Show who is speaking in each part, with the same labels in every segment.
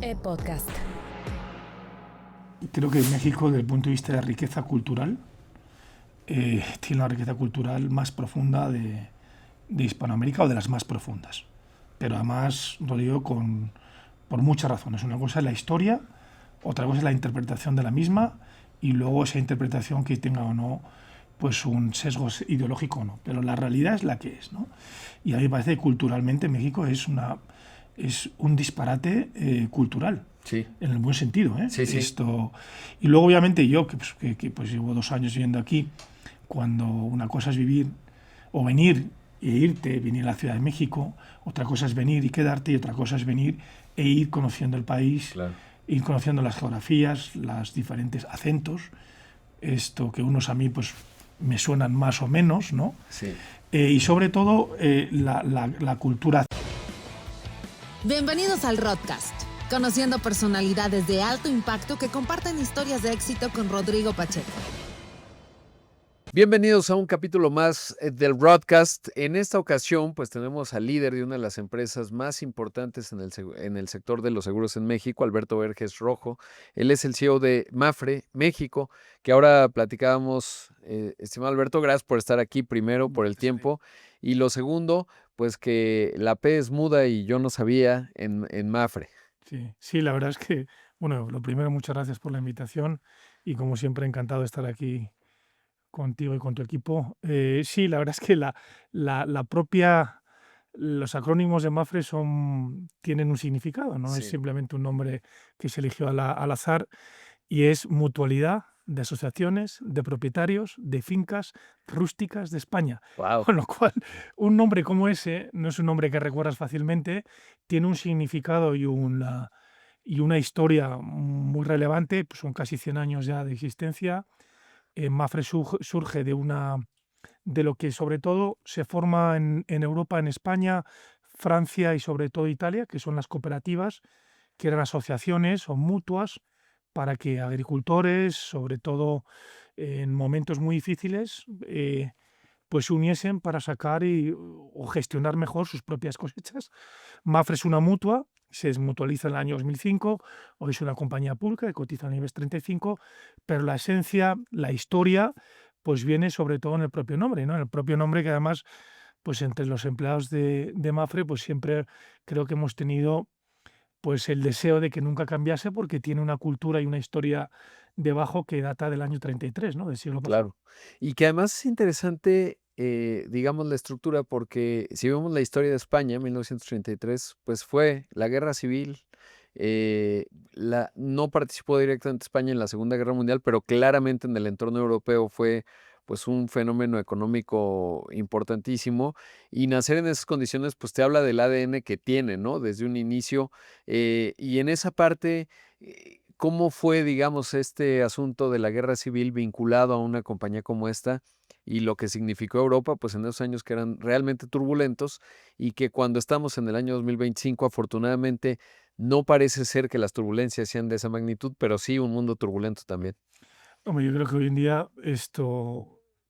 Speaker 1: Podcast.
Speaker 2: Creo que México, desde el punto de vista de riqueza cultural, tiene la riqueza cultural más profunda de Hispanoamérica, o de las más profundas. Pero además, lo digo por muchas razones. Una cosa es la historia, otra cosa es la interpretación de la misma, y luego esa interpretación que tenga o no pues un sesgo ideológico o no. Pero la realidad es la que es, ¿no? Y a mí me parece que culturalmente México es un disparate cultural.
Speaker 3: Sí.
Speaker 2: En el buen sentido, ¿eh?
Speaker 3: Sí, sí.
Speaker 2: Y luego, obviamente, yo, que llevo 2 años viviendo aquí, cuando una cosa es vivir o venir e irte, venir a la Ciudad de México, otra cosa es venir y quedarte, y otra cosa es venir e ir conociendo el país,
Speaker 3: Claro.
Speaker 2: ir conociendo las geografías, los diferentes acentos, que unos a mí pues me suenan más o menos, ¿no?
Speaker 3: Sí.
Speaker 2: Y sobre todo la cultura.
Speaker 1: Bienvenidos al Rodcast, conociendo personalidades de alto impacto que comparten historias de éxito con Rodrigo Pacheco.
Speaker 3: Bienvenidos a un capítulo más del Rodcast. En esta ocasión, pues tenemos al líder de una de las empresas más importantes en el sector de los seguros en México, Alberto Verges Rojo. Él es el CEO de Mapfre México, que ahora platicábamos. Estimado Alberto, gracias por estar aquí, primero, por el tiempo. Y lo segundo, pues que la P es muda y yo no sabía en Mapfre.
Speaker 2: Sí, la verdad es que, bueno, lo primero, muchas gracias por la invitación y como siempre encantado de estar aquí contigo y con tu equipo. Sí, la verdad es que los acrónimos de Mapfre tienen un significado, no es
Speaker 3: Sí.
Speaker 2: simplemente un nombre que se eligió al azar, y es Mutualidad de Asociaciones de Propietarios de Fincas Rústicas de España.
Speaker 3: Wow.
Speaker 2: Con lo cual, un nombre como ese no es un nombre que recuerdas fácilmente, tiene un significado y una historia muy relevante, pues son casi 100 años ya de existencia. Mapfre surge de lo que sobre todo se forma en Europa, en España, Francia y sobre todo Italia, que son las cooperativas, que eran asociaciones o mutuas para que agricultores, sobre todo en momentos muy difíciles, pues se uniesen para sacar o gestionar mejor sus propias cosechas. Mapfre es una mutua, se desmutualiza en el año 2005, hoy es una compañía pública que cotiza en el IBEX 35, pero la esencia, la historia, pues viene sobre todo en el propio nombre, ¿no? En el propio nombre, que además, pues entre los empleados de Mapfre, pues siempre creo que hemos tenido pues el deseo de que nunca cambiase, porque tiene una cultura y una historia debajo que data del año 33, ¿no? Del siglo pasado.
Speaker 3: Claro. Y que además es interesante, digamos, la estructura, porque si vemos la historia de España, 1933, pues fue la guerra civil. No participó directamente España en la Segunda Guerra Mundial, pero claramente en el entorno europeo fue pues un fenómeno económico importantísimo, y nacer en esas condiciones pues te habla del ADN que tiene, ¿no? Desde un inicio, y en esa parte, ¿cómo fue, digamos, este asunto de la guerra civil vinculado a una compañía como esta y lo que significó Europa, pues en esos años que eran realmente turbulentos, y que cuando estamos en el año 2025, afortunadamente, no parece ser que las turbulencias sean de esa magnitud, pero sí un mundo turbulento también?
Speaker 2: Hombre, yo creo que hoy en día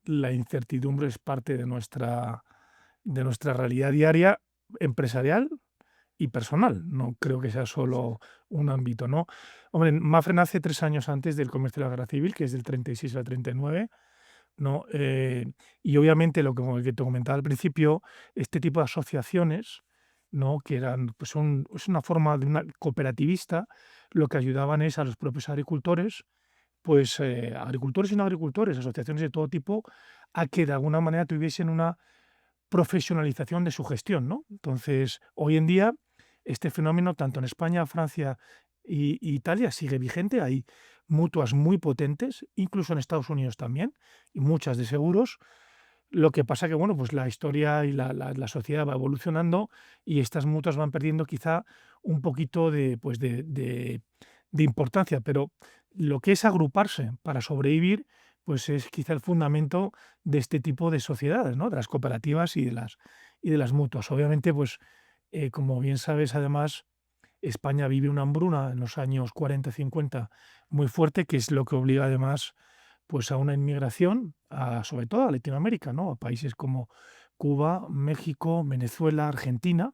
Speaker 2: la incertidumbre es parte de nuestra realidad diaria, empresarial y personal. No creo que sea solo un ámbito, ¿no? Hombre, Mapfre nace 3 años antes del comienzo de la Guerra Civil, que es del 36 al 39, ¿no? Y obviamente lo que te comentaba al principio, este tipo de asociaciones, ¿no? Que es una forma de una cooperativista, lo que ayudaban es a los propios agricultores, pues agricultores y no agricultores, asociaciones de todo tipo, a que de alguna manera tuviesen una profesionalización de su gestión, ¿no? Entonces, hoy en día, este fenómeno, tanto en España, Francia y Italia, sigue vigente. Hay mutuas muy potentes, incluso en Estados Unidos también, y muchas de seguros. Lo que pasa que, bueno, pues la historia y la sociedad va evolucionando, y estas mutuas van perdiendo quizá un poquito de importancia, pero lo que es agruparse para sobrevivir, pues es quizá el fundamento de este tipo de sociedades, ¿no? De las cooperativas y de las mutuas. Obviamente, pues como bien sabes, además, España vive una hambruna en los años 40-50 muy fuerte, que es lo que obliga además pues a una inmigración, sobre todo a Latinoamérica, ¿no? A países como Cuba, México, Venezuela, Argentina,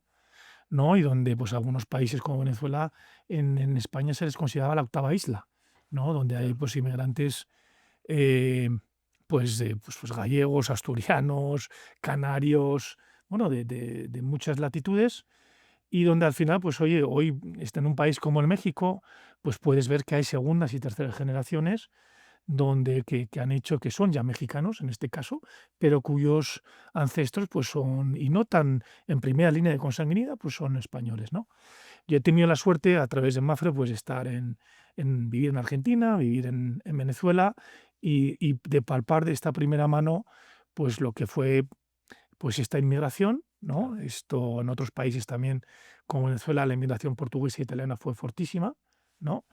Speaker 2: ¿no? Y donde pues algunos países como Venezuela, en España se les consideraba la octava isla, ¿no? Donde hay
Speaker 3: Claro.
Speaker 2: pues inmigrantes eh, pues gallegos, asturianos, canarios, bueno, de muchas latitudes y donde al final, pues oye, hoy está en un país como el México, pues puedes ver que hay segundas y terceras generaciones donde que han hecho que son ya mexicanos en este caso, pero cuyos ancestros pues son, y no tan en primera línea de consanguinidad, pues son españoles, ¿no? Yo he tenido la suerte a través de Mafre pues estar en vivir en Argentina, vivir en Venezuela y de palpar de esta primera mano pues lo que fue pues esta inmigración, ¿no?
Speaker 3: Claro.
Speaker 2: Esto en otros países también, como Venezuela, la inmigración portuguesa e italiana fue fortísima, ¿no?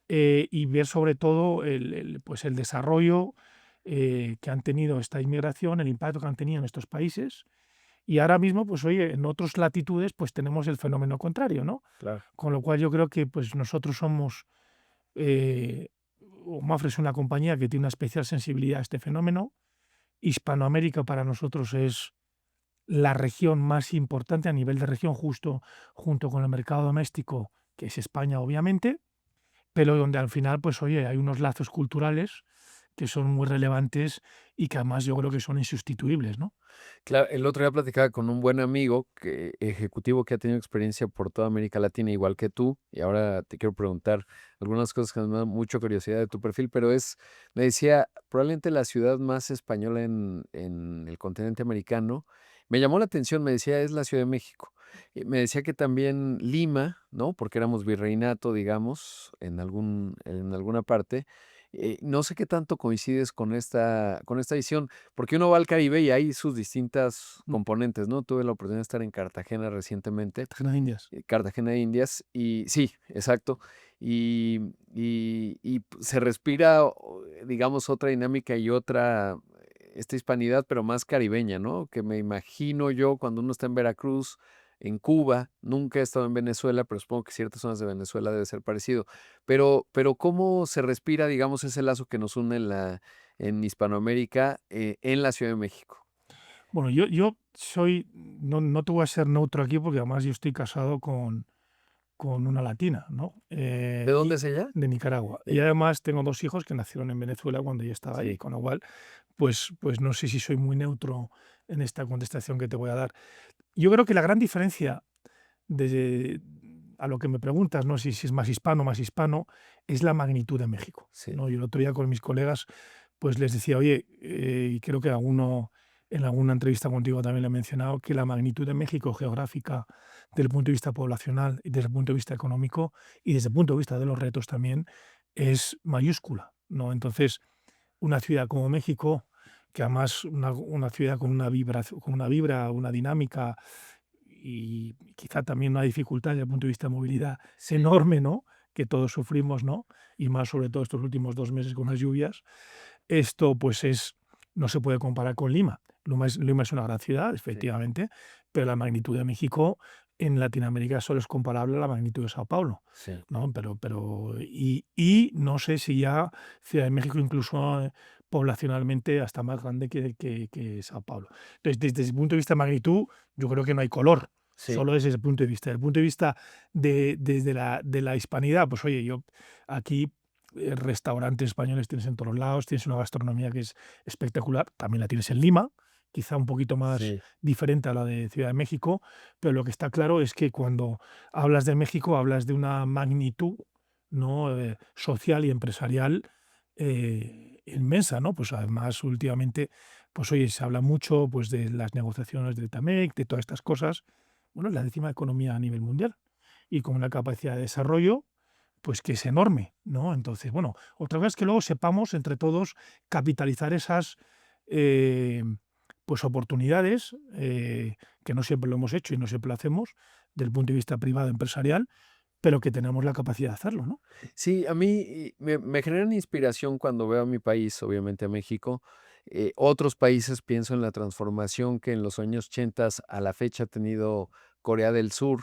Speaker 2: Y ver sobre todo pues el desarrollo que han tenido esta inmigración, el impacto que han tenido en estos países. Y ahora mismo, pues oye, en otras latitudes, pues tenemos el fenómeno contrario, ¿no?
Speaker 3: Claro.
Speaker 2: Con lo cual yo creo que pues nosotros somos, eh, o Mafre es una compañía que tiene una especial sensibilidad a este fenómeno. Hispanoamérica para nosotros es la región más importante a nivel de región, justo junto con el mercado doméstico, que es España, obviamente, pero donde al final, pues oye, hay unos lazos culturales que son muy relevantes y que además yo creo que son insustituibles, ¿no?
Speaker 3: Claro, el otro día platicaba con un buen amigo ejecutivo que ha tenido experiencia por toda América Latina, igual que tú, y ahora te quiero preguntar algunas cosas que me dan mucha curiosidad de tu perfil, pero me decía, probablemente la ciudad más española en el continente americano. Me llamó la atención, me decía, es la Ciudad de México. Y me decía que también Lima, ¿no? Porque éramos virreinato, digamos, en alguna parte. No sé qué tanto coincides con esta visión. Porque uno va al Caribe y hay sus distintas
Speaker 2: Mm.
Speaker 3: componentes, ¿no? Tuve la oportunidad de estar en Cartagena recientemente,
Speaker 2: Cartagena de Indias.
Speaker 3: Cartagena de Indias, y sí, exacto. Se respira, digamos, otra dinámica y otra, esta hispanidad, pero más caribeña, ¿no? Que me imagino yo cuando uno está en Veracruz, en Cuba, nunca he estado en Venezuela, pero supongo que ciertas zonas de Venezuela debe ser parecido. Pero ¿cómo se respira, digamos, ese lazo que nos une en Hispanoamérica, en la Ciudad de México?
Speaker 2: Bueno, yo soy, no te voy a ser neutro aquí porque además yo estoy casado con una latina, ¿no?
Speaker 3: ¿De dónde
Speaker 2: Y
Speaker 3: es ella?
Speaker 2: de Nicaragua. Y
Speaker 3: De
Speaker 2: además tengo dos hijos que nacieron en Venezuela cuando yo estaba allí,
Speaker 3: Sí,
Speaker 2: con lo cual, pues no sé si soy muy neutro en esta contestación que te voy a dar. Yo creo que la gran diferencia de, a lo que me preguntas, ¿no? Si es más hispano, es la magnitud de México,
Speaker 3: sí,
Speaker 2: ¿no? Yo el otro día con mis colegas, pues les decía, oye, y creo que en alguna entrevista contigo también le he mencionado, que la magnitud de México geográfica, desde el punto de vista poblacional y desde el punto de vista económico y desde el punto de vista de los retos también, es mayúscula, ¿no? Entonces, una ciudad como México, que además una ciudad con una vibra, una dinámica y quizá también una dificultad desde el punto de vista de movilidad
Speaker 3: sí,
Speaker 2: enorme, ¿no? Que todos sufrimos, ¿no? Y más sobre todo estos últimos 2 meses con las lluvias. Esto pues no se puede comparar con Lima. Lima es una gran ciudad,
Speaker 3: sí,
Speaker 2: efectivamente, pero la magnitud de México en Latinoamérica solo es comparable a la magnitud de Sao Paulo,
Speaker 3: sí.
Speaker 2: ¿no? Y no sé si ya Ciudad de México incluso poblacionalmente hasta más grande que Sao Paulo. Entonces, desde ese punto de vista de magnitud, yo creo que no hay color,
Speaker 3: Sí,
Speaker 2: solo desde ese punto de vista. Desde el punto de vista de la hispanidad, pues oye, yo aquí restaurantes españoles tienes en todos lados, tienes una gastronomía que es espectacular, también la tienes en Lima, quizá un poquito más
Speaker 3: sí,
Speaker 2: diferente a la de Ciudad de México, pero lo que está claro es que cuando hablas de México hablas de una magnitud, ¿no? Social y empresarial inmensa, ¿no? Pues además últimamente, pues oye, se habla mucho pues de las negociaciones del TAMEC, de todas estas cosas. Bueno, es la décima economía a nivel mundial y con una capacidad de desarrollo pues que es enorme, ¿no? Entonces, bueno, otra cosa es que luego sepamos entre todos capitalizar esas eh, pues oportunidades, que no siempre lo hemos hecho y no siempre lo hacemos, desde el punto de vista privado empresarial, pero que tenemos la capacidad de hacerlo, ¿no?
Speaker 3: sí, a mí me generan inspiración cuando veo a mi país, obviamente a México. Otros países, pienso en la transformación que en los años 80 a la fecha ha tenido Corea del Sur,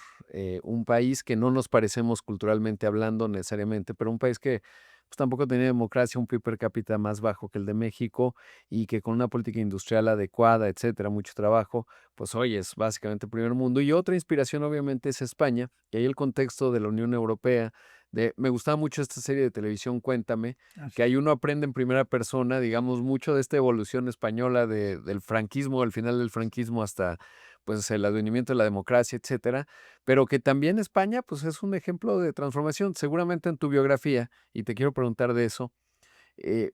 Speaker 3: un país que no nos parecemos culturalmente hablando necesariamente, pero un país que pues tampoco tenía democracia, un PIB per cápita más bajo que el de México y que con una política industrial adecuada, etcétera, mucho trabajo, pues hoy es básicamente primer mundo. Y otra inspiración obviamente es España, y ahí el contexto de la Unión Europea. Me gustaba mucho esta serie de televisión Cuéntame, que ahí uno aprende en primera persona, digamos, mucho de esta evolución española del franquismo, el final del franquismo hasta pues el advenimiento de la democracia, etcétera, pero que también España pues es un ejemplo de transformación. Seguramente en tu biografía, y te quiero preguntar de eso,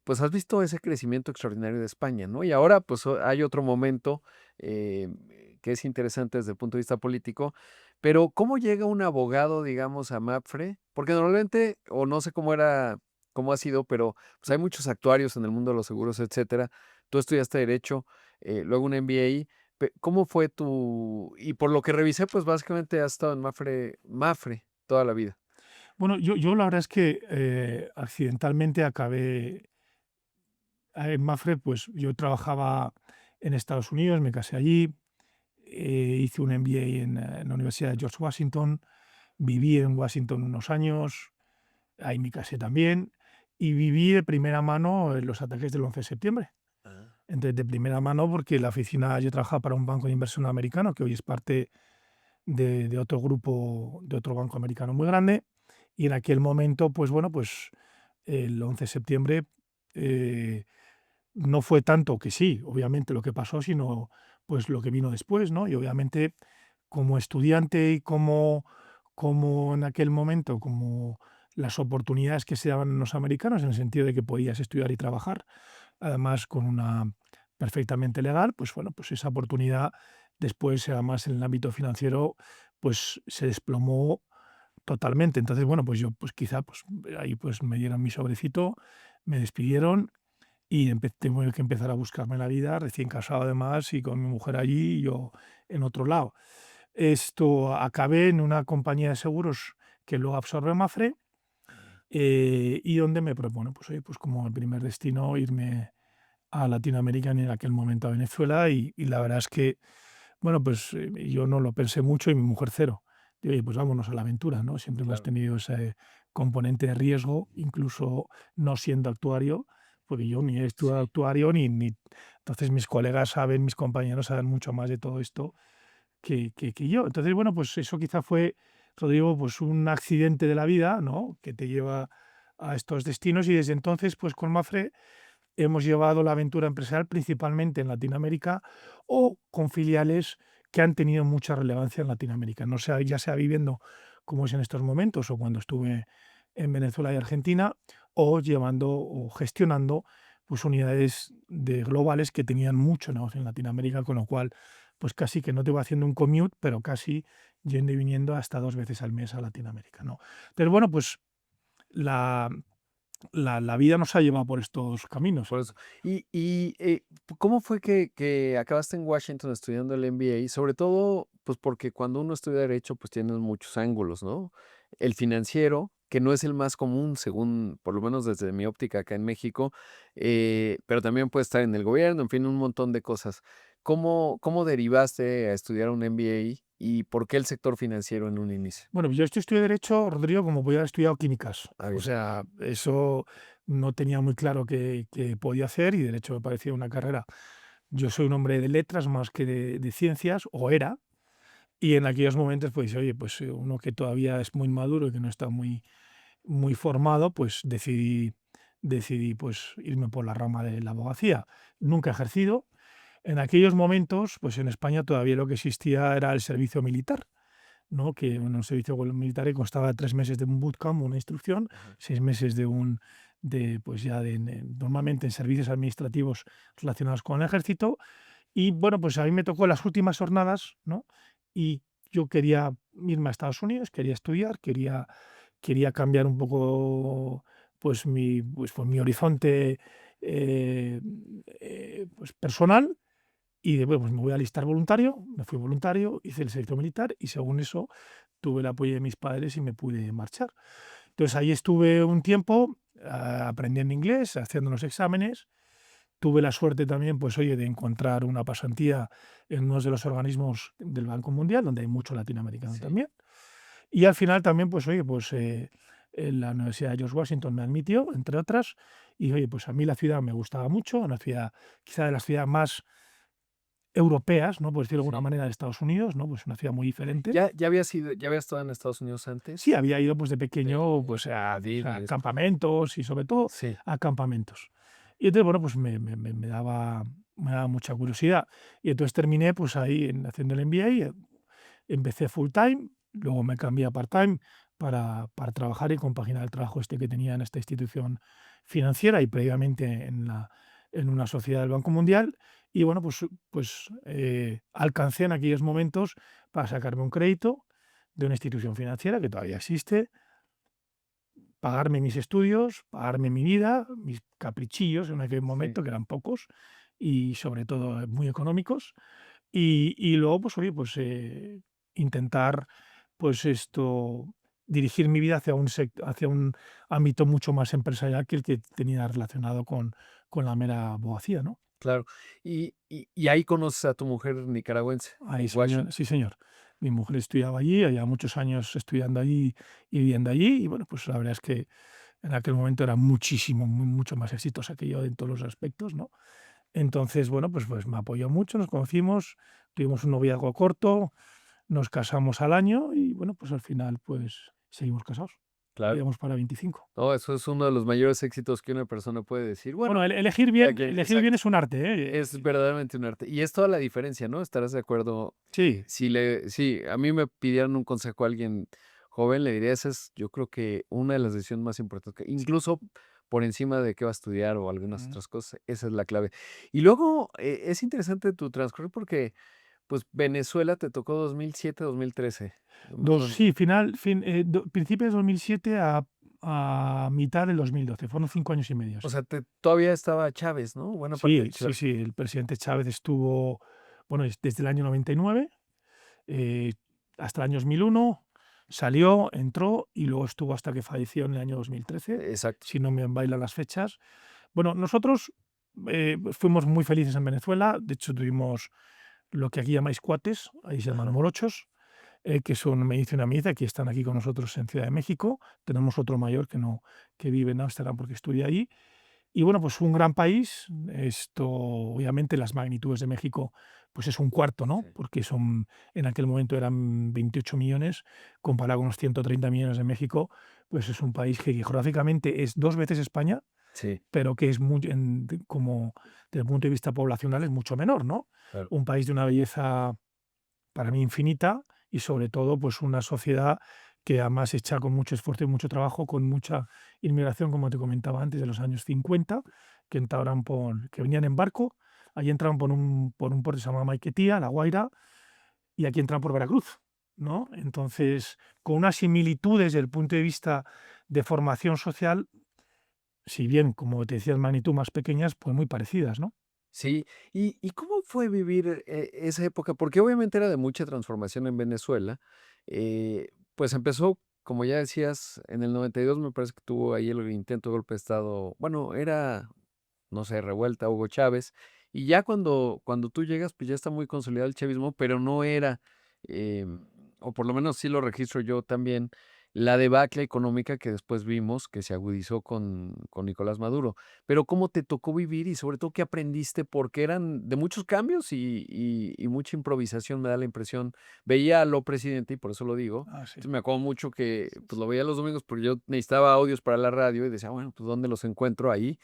Speaker 3: pues has visto ese crecimiento extraordinario de España, ¿no? Y ahora pues hay otro momento eh, que es interesante desde el punto de vista político, pero ¿cómo llega un abogado, digamos, a MAPFRE? Porque normalmente, o no sé cómo era, cómo ha sido, pero pues hay muchos actuarios en el mundo de los seguros, etcétera. Tú estudiaste Derecho, luego un MBA. ¿Cómo fue y por lo que revisé, pues básicamente has estado en MAPFRE toda la vida?
Speaker 2: Bueno, yo la verdad es que accidentalmente acabé en Mafre, pues yo trabajaba en Estados Unidos, me casé allí, hice un MBA en la Universidad de George Washington, viví en Washington unos años, ahí me casé también, y viví de primera mano los ataques del 11 de septiembre.
Speaker 3: Ah.
Speaker 2: Entonces, de primera mano, porque la oficina, yo trabajaba para un banco de inversión americano, que hoy es parte de otro grupo, de otro banco americano muy grande, y en aquel momento, pues bueno, pues el 11 de septiembre eh, no fue tanto que sí, obviamente lo que pasó, sino pues lo que vino después, ¿no? Y obviamente como estudiante y como en aquel momento, como las oportunidades que se daban en los americanos, en el sentido de que podías estudiar y trabajar, además con una perfectamente legal, pues bueno, pues esa oportunidad después, además en el ámbito financiero, pues se desplomó totalmente. Entonces, bueno, pues yo pues quizá pues ahí pues me dieron mi sobrecito, me despidieron y tengo que empezar a buscarme la vida, recién casado además, y con mi mujer allí y yo en otro lado. Esto acabé en una compañía de seguros que luego absorbe Mafre, y donde me propone, pues oye, pues como el primer destino irme a Latinoamérica, en aquel momento a Venezuela, y la verdad es que, bueno, pues yo no lo pensé mucho y mi mujer cero. Y oye, pues vámonos a la aventura, ¿no? Siempre hemos
Speaker 3: Claro.
Speaker 2: tenido ese componente de riesgo, incluso no siendo actuario, porque yo ni he estudiado
Speaker 3: Sí.
Speaker 2: actuario, ni. Entonces mis colegas saben, mis compañeros saben mucho más de todo esto que yo. Entonces, bueno, pues eso quizá fue, Rodrigo, pues un accidente de la vida, ¿no? Que te lleva a estos destinos, y desde entonces, pues con Mafre hemos llevado la aventura empresarial principalmente en Latinoamérica o con filiales que han tenido mucha relevancia en Latinoamérica. No sea, ya sea viviendo como es en estos momentos o cuando estuve en Venezuela y Argentina, o llevando o gestionando pues unidades de globales que tenían mucho negocio en Latinoamérica, con lo cual pues casi que no te va haciendo un commute, pero casi yendo y viniendo hasta 2 veces al mes a Latinoamérica, ¿no? Pero bueno, pues la, la vida nos ha llevado por estos caminos.
Speaker 3: Por eso. ¿Cómo fue que acabaste en Washington estudiando el MBA? Sobre todo, pues porque cuando uno estudia Derecho, pues tienes muchos ángulos, ¿no? El financiero, que no es el más común, según, por lo menos desde mi óptica acá en México, pero también puede estar en el gobierno, en fin, un montón de cosas. ¿Cómo derivaste a estudiar un MBA y por qué el sector financiero en un inicio?
Speaker 2: Bueno, yo estudié Derecho, Rodrigo, como podía haber estudiado químicas.
Speaker 3: Ah,
Speaker 2: O
Speaker 3: bien.
Speaker 2: sea, eso no tenía muy claro que podía hacer, y Derecho me parecía una carrera. Yo soy un hombre de letras más que de ciencias, o era, y en aquellos momentos, pues, oye, pues uno que todavía es muy maduro y que no está muy formado, pues decidí pues irme por la rama de la abogacía. Nunca he ejercido. En aquellos momentos, pues en España todavía lo que existía era el servicio militar, ¿no? Que bueno, un servicio militar que constaba de 3 meses de un bootcamp, una instrucción,
Speaker 3: Ajá.
Speaker 2: 6 meses pues ya normalmente en servicios administrativos relacionados con el ejército. Y bueno, pues a mí me tocó las últimas jornadas, ¿no? Y yo quería irme a Estados Unidos, quería estudiar, quería cambiar un poco pues mi horizonte pues personal, y bueno, pues me voy a alistar voluntario, me fui voluntario, hice el servicio militar y según eso tuve el apoyo de mis padres y me pude marchar. Entonces ahí estuve un tiempo aprendiendo inglés, haciendo los exámenes. Tuve la suerte también, pues oye, de encontrar una pasantía en uno de los organismos del Banco Mundial, donde hay mucho latinoamericano
Speaker 3: Sí.
Speaker 2: también. Y al final también, pues oye, pues la Universidad de George Washington me admitió, entre otras, y oye, pues a mí la ciudad me gustaba mucho, una ciudad, quizá de las ciudades más europeas, ¿no? Por decirlo de alguna
Speaker 3: Sí.
Speaker 2: manera, de Estados Unidos, ¿no? Pues una ciudad muy diferente.
Speaker 3: ¿Ya habías estado en Estados Unidos antes?
Speaker 2: Sí, había ido pues de pequeño
Speaker 3: De
Speaker 2: pues
Speaker 3: a
Speaker 2: a
Speaker 3: Disney.
Speaker 2: campamentos y sobre todo
Speaker 3: Sí.
Speaker 2: a campamentos. Y entonces, bueno, pues me daba mucha curiosidad. Y entonces terminé pues ahí haciendo el MBA, empecé full time, luego me cambié a part time para trabajar y compaginar el trabajo que tenía en esta institución financiera y previamente en una sociedad del Banco Mundial. Y bueno, alcancé en aquellos momentos para sacarme un crédito de una institución financiera que todavía existe, pagarme mis estudios, pagarme mi vida, mis caprichillos en aquel
Speaker 3: Sí.
Speaker 2: momento, que eran pocos y sobre todo muy económicos. Y luego, pues oye, intentar, dirigir mi vida hacia un ámbito mucho más empresarial que el que tenía relacionado con la mera abogacía, ¿no?
Speaker 3: Claro. Y ahí conoces a tu mujer nicaragüense,
Speaker 2: Ahí,
Speaker 3: en
Speaker 2: señor,
Speaker 3: Washington.
Speaker 2: sí, señor. Mi mujer estudiaba allí, había muchos años estudiando allí y viviendo allí, y bueno, pues la verdad es que en aquel momento era mucho más exitosa que yo en todos los aspectos, ¿no? Entonces, bueno, pues me apoyó mucho, nos conocimos, tuvimos un noviazgo corto, nos casamos al año y bueno, pues al final pues seguimos casados.
Speaker 3: Claro.
Speaker 2: Íbamos para 25.
Speaker 3: No, eso es uno de los mayores éxitos que una persona puede decir. Bueno,
Speaker 2: Bueno, elegir bien,
Speaker 3: exacto.
Speaker 2: es un arte, ¿eh?
Speaker 3: Es verdaderamente un arte. Y es toda la diferencia, ¿no? ¿Estarás de acuerdo?
Speaker 2: Sí,
Speaker 3: Si a mí me pidieran un consejo a alguien joven, le diría, esa es, yo creo que una de las decisiones más importantes, incluso por encima de qué va a estudiar o algunas
Speaker 2: mm,
Speaker 3: otras cosas, esa es la clave. Y luego es interesante tu transcurrir porque, pues, Venezuela te tocó 2007, 2013. Más o menos.
Speaker 2: sí, principios de 2007 a mitad del 2012, fueron 5 años y medio,
Speaker 3: O
Speaker 2: sí.
Speaker 3: sea, todavía estaba Chávez, ¿no? Buena parte de
Speaker 2: Sí,
Speaker 3: Chávez.
Speaker 2: sí, el presidente Chávez estuvo, bueno, desde el año 99 eh, hasta el año 2001, salió, entró y luego estuvo hasta que falleció en el año 2013,
Speaker 3: Exacto.
Speaker 2: si no me bailan las fechas. Bueno, nosotros fuimos muy felices en Venezuela, de hecho tuvimos lo que aquí llamáis cuates, ahí se llaman
Speaker 3: Ajá.
Speaker 2: morochos, que son, me dice una amiga, que están aquí con nosotros en Ciudad de México. Tenemos otro mayor que no, que vive en Ámsterdam porque estudia ahí. Y bueno, pues un gran país. Obviamente, las magnitudes de México, pues es un cuarto, ¿no?
Speaker 3: Sí.
Speaker 2: Porque en aquel momento eran 28 millones, comparado con los 130 millones de México, pues es un país que geográficamente es 2 veces España,
Speaker 3: Sí,
Speaker 2: pero que es como desde el punto de vista poblacional es mucho menor, ¿no?
Speaker 3: claro.
Speaker 2: Un país de una belleza para mí infinita y sobre todo pues una sociedad que además hecha con mucho esfuerzo y mucho trabajo, con mucha inmigración, como te comentaba antes, de los años 50, que venían en barco, allí entraban por un puerto que se llama Maiquetía, La Guaira, y aquí entran por Veracruz, ¿no? Entonces, con unas similitudes desde el punto de vista de formación social, si bien, como te decía, en magnitud más pequeñas, pues muy parecidas, ¿no?
Speaker 3: Sí, ¿y cómo fue vivir esa época? Porque obviamente era de mucha transformación en Venezuela. Pues empezó, como ya decías, en el 92 me parece que tuvo ahí el intento de golpe de Estado. Bueno, era, no sé, revuelta, Hugo Chávez. Y ya cuando tú llegas, pues ya está muy consolidado el chavismo, pero no era, o por lo menos sí lo registro yo también, la debacle económica que después vimos que se agudizó con Nicolás Maduro. Pero ¿cómo te tocó vivir y sobre todo qué aprendiste? Porque eran de muchos cambios y mucha improvisación, me da la impresión. Veía a lo presidente y por eso lo digo.
Speaker 2: Ah, sí.
Speaker 3: Entonces me acuerdo mucho que pues, lo veía los domingos porque yo necesitaba audios para la radio y decía, bueno, pues ¿dónde los encuentro ahí?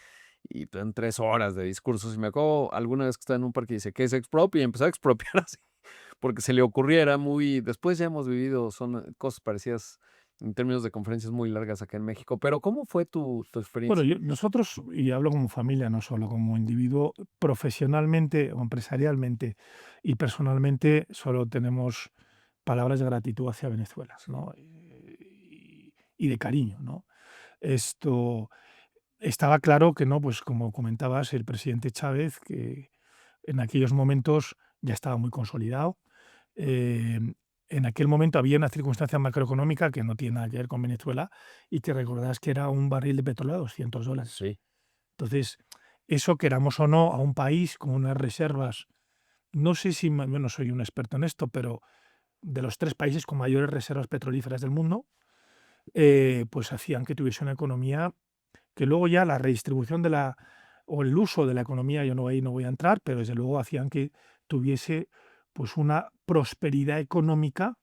Speaker 3: Y pues, en 3 horas de discursos. Y me acuerdo alguna vez que estaba en un parque y dice, ¿qué es expropia? Y empezó a expropiar así, porque se le ocurriera muy... Después ya hemos vivido, son cosas parecidas en términos de conferencias muy largas acá en México. Pero ¿cómo fue tu
Speaker 2: Bueno,
Speaker 3: experiencia?
Speaker 2: nosotros, y hablo como familia, no solo como individuo, profesionalmente o empresarialmente y personalmente, solo tenemos palabras de gratitud hacia Venezuela,
Speaker 3: Sí,
Speaker 2: ¿no? Y de cariño, ¿no? Esto estaba claro que no, pues como comentabas, el presidente Chávez, que en aquellos momentos ya estaba muy consolidado. eh, en aquel momento había una circunstancia macroeconómica que no tiene nada que ver con Venezuela y que recordarás que era un barril de petróleo a $200.
Speaker 3: sí,
Speaker 2: Entonces, eso queramos o no, a un país con unas reservas, no sé si, yo no soy un experto en esto, pero de los 3 países con mayores reservas petrolíferas del mundo, pues hacían que tuviese una economía que luego ya la redistribución o el uso de la economía, yo no, ahí no voy a entrar, pero desde luego hacían que tuviese pues una prosperidad económica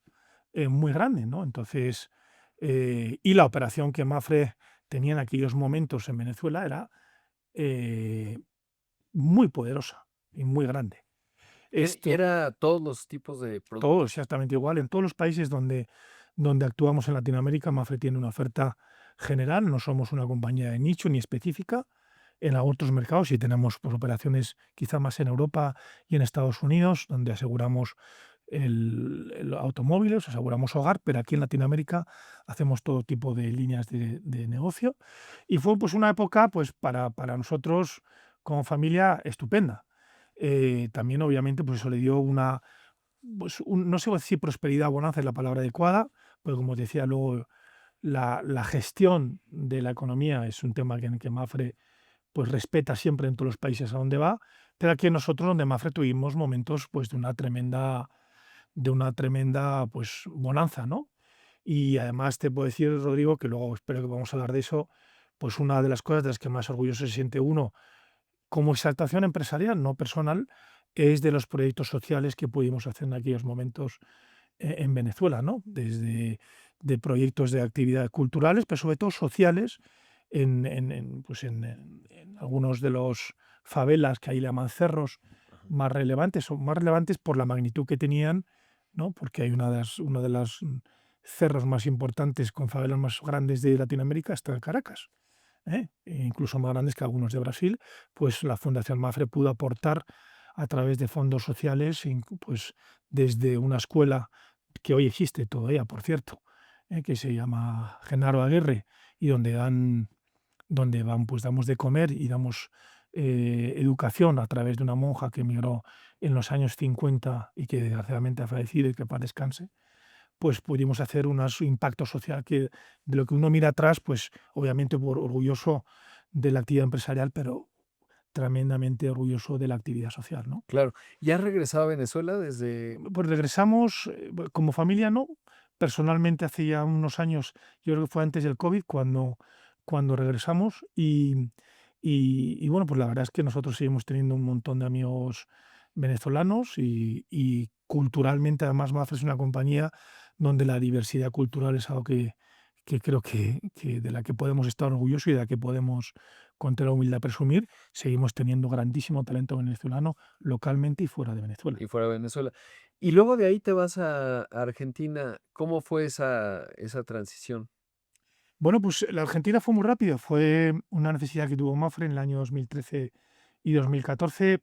Speaker 2: muy grande, ¿no? Entonces, y la operación que Mapfre tenía en aquellos momentos en Venezuela era eh, muy poderosa y muy grande.
Speaker 3: Y
Speaker 2: Esto,
Speaker 3: era todos los tipos de
Speaker 2: todo
Speaker 3: productos.
Speaker 2: exactamente igual. En todos los países donde actuamos en Latinoamérica, Mapfre tiene una oferta general, no somos una compañía de nicho ni específica. En otros mercados sí tenemos pues, operaciones quizá más en Europa y en Estados Unidos, donde aseguramos el automóviles, aseguramos hogar, pero aquí en Latinoamérica hacemos todo tipo de líneas de negocio. Y fue pues, una época pues, para nosotros como familia estupenda. También obviamente pues eso le dio una, pues, no sé si prosperidad o bonanza es la palabra adecuada, pero como te decía luego, la gestión de la economía es un tema en el que Mafre pues respeta siempre en todos los países a donde va, pero aquí nosotros donde Mafre tuvimos momentos pues de una tremenda pues bonanza, ¿no? Y además te puedo decir, Rodrigo, que luego espero que vamos a hablar de eso, pues una de las cosas de las que más orgulloso se siente uno como exaltación empresarial, no personal, es de los proyectos sociales que pudimos hacer en aquellos momentos en Venezuela, ¿no? Desde de proyectos de actividades culturales, pero sobre todo sociales, pues en algunos de los favelas que ahí le llaman cerros
Speaker 3: Ajá.
Speaker 2: más relevantes, son más relevantes por la magnitud que tenían, ¿no? Porque hay uno de los cerros más importantes con favelas más grandes de Latinoamérica está en Caracas. E incluso más grandes que algunos de Brasil, pues la Fundación Mafre pudo aportar a través de fondos sociales, pues desde una escuela que hoy existe todavía, por cierto, que se llama Genaro Aguirre y donde pues damos de comer y damos educación a través de una monja que emigró en los años 50 y que desgraciadamente ha fallecido y que para descanse, pues pudimos hacer un impacto social que de lo que uno mira atrás, pues obviamente orgulloso de la actividad empresarial, pero tremendamente orgulloso de la actividad social, ¿no?
Speaker 3: Claro. ¿Ya has regresado a Venezuela desde?
Speaker 2: Pues regresamos, como familia no, personalmente hace ya unos años, yo creo que fue antes del COVID cuando regresamos y bueno, pues la verdad es que nosotros seguimos teniendo un montón de amigos venezolanos y culturalmente además Mafre es una compañía donde la diversidad cultural es algo que creo que de la que podemos estar orgullosos y de la que podemos con toda la humildad presumir. Seguimos teniendo grandísimo talento venezolano localmente y fuera de Venezuela.
Speaker 3: Y fuera de Venezuela. Y luego de ahí te vas a Argentina. ¿Cómo fue esa transición?
Speaker 2: Bueno, pues la Argentina fue muy rápido. Fue una necesidad que tuvo Mafre en el año 2013 y 2014.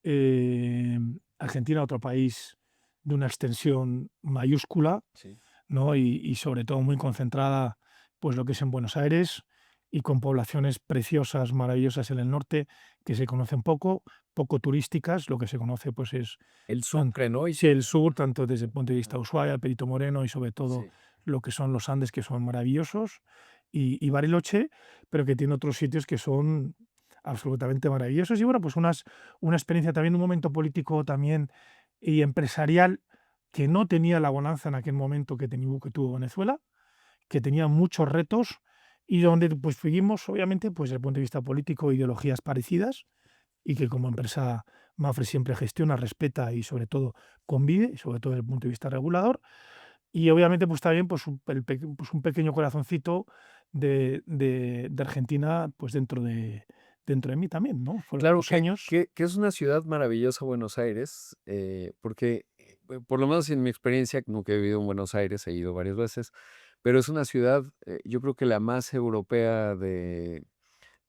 Speaker 2: Eh, Argentina, otro país de una extensión mayúscula,
Speaker 3: Sí.
Speaker 2: ¿no? Y sobre todo muy concentrada, pues lo que es en Buenos Aires y con poblaciones preciosas, maravillosas en el norte que se conocen poco turísticas. Lo que se conoce, pues es
Speaker 3: El Sucre, ¿no?
Speaker 2: sí, el sur, tanto desde el punto de vista de Ushuaia, Perito Moreno y sobre todo
Speaker 3: Sí.
Speaker 2: lo que son los Andes, que son maravillosos, y Bariloche, pero que tiene otros sitios que son absolutamente maravillosos. Y bueno, pues una experiencia también, un momento político también y empresarial que no tenía la bonanza en aquel momento que tuvo Venezuela, que tenía muchos retos y donde pues seguimos, obviamente, pues desde el punto de vista político, ideologías parecidas y que como empresa Mafre siempre gestiona, respeta y sobre todo convive, y sobre todo desde el punto de vista regulador. Y obviamente pues también pues pues un pequeño corazoncito de Argentina pues dentro de mí también, ¿no? Fueron
Speaker 3: Claro
Speaker 2: los años.
Speaker 3: que es una ciudad maravillosa Buenos Aires, porque, por lo menos en mi experiencia, nunca he vivido en Buenos Aires, he ido varias veces, pero es una ciudad, yo creo que la más europea de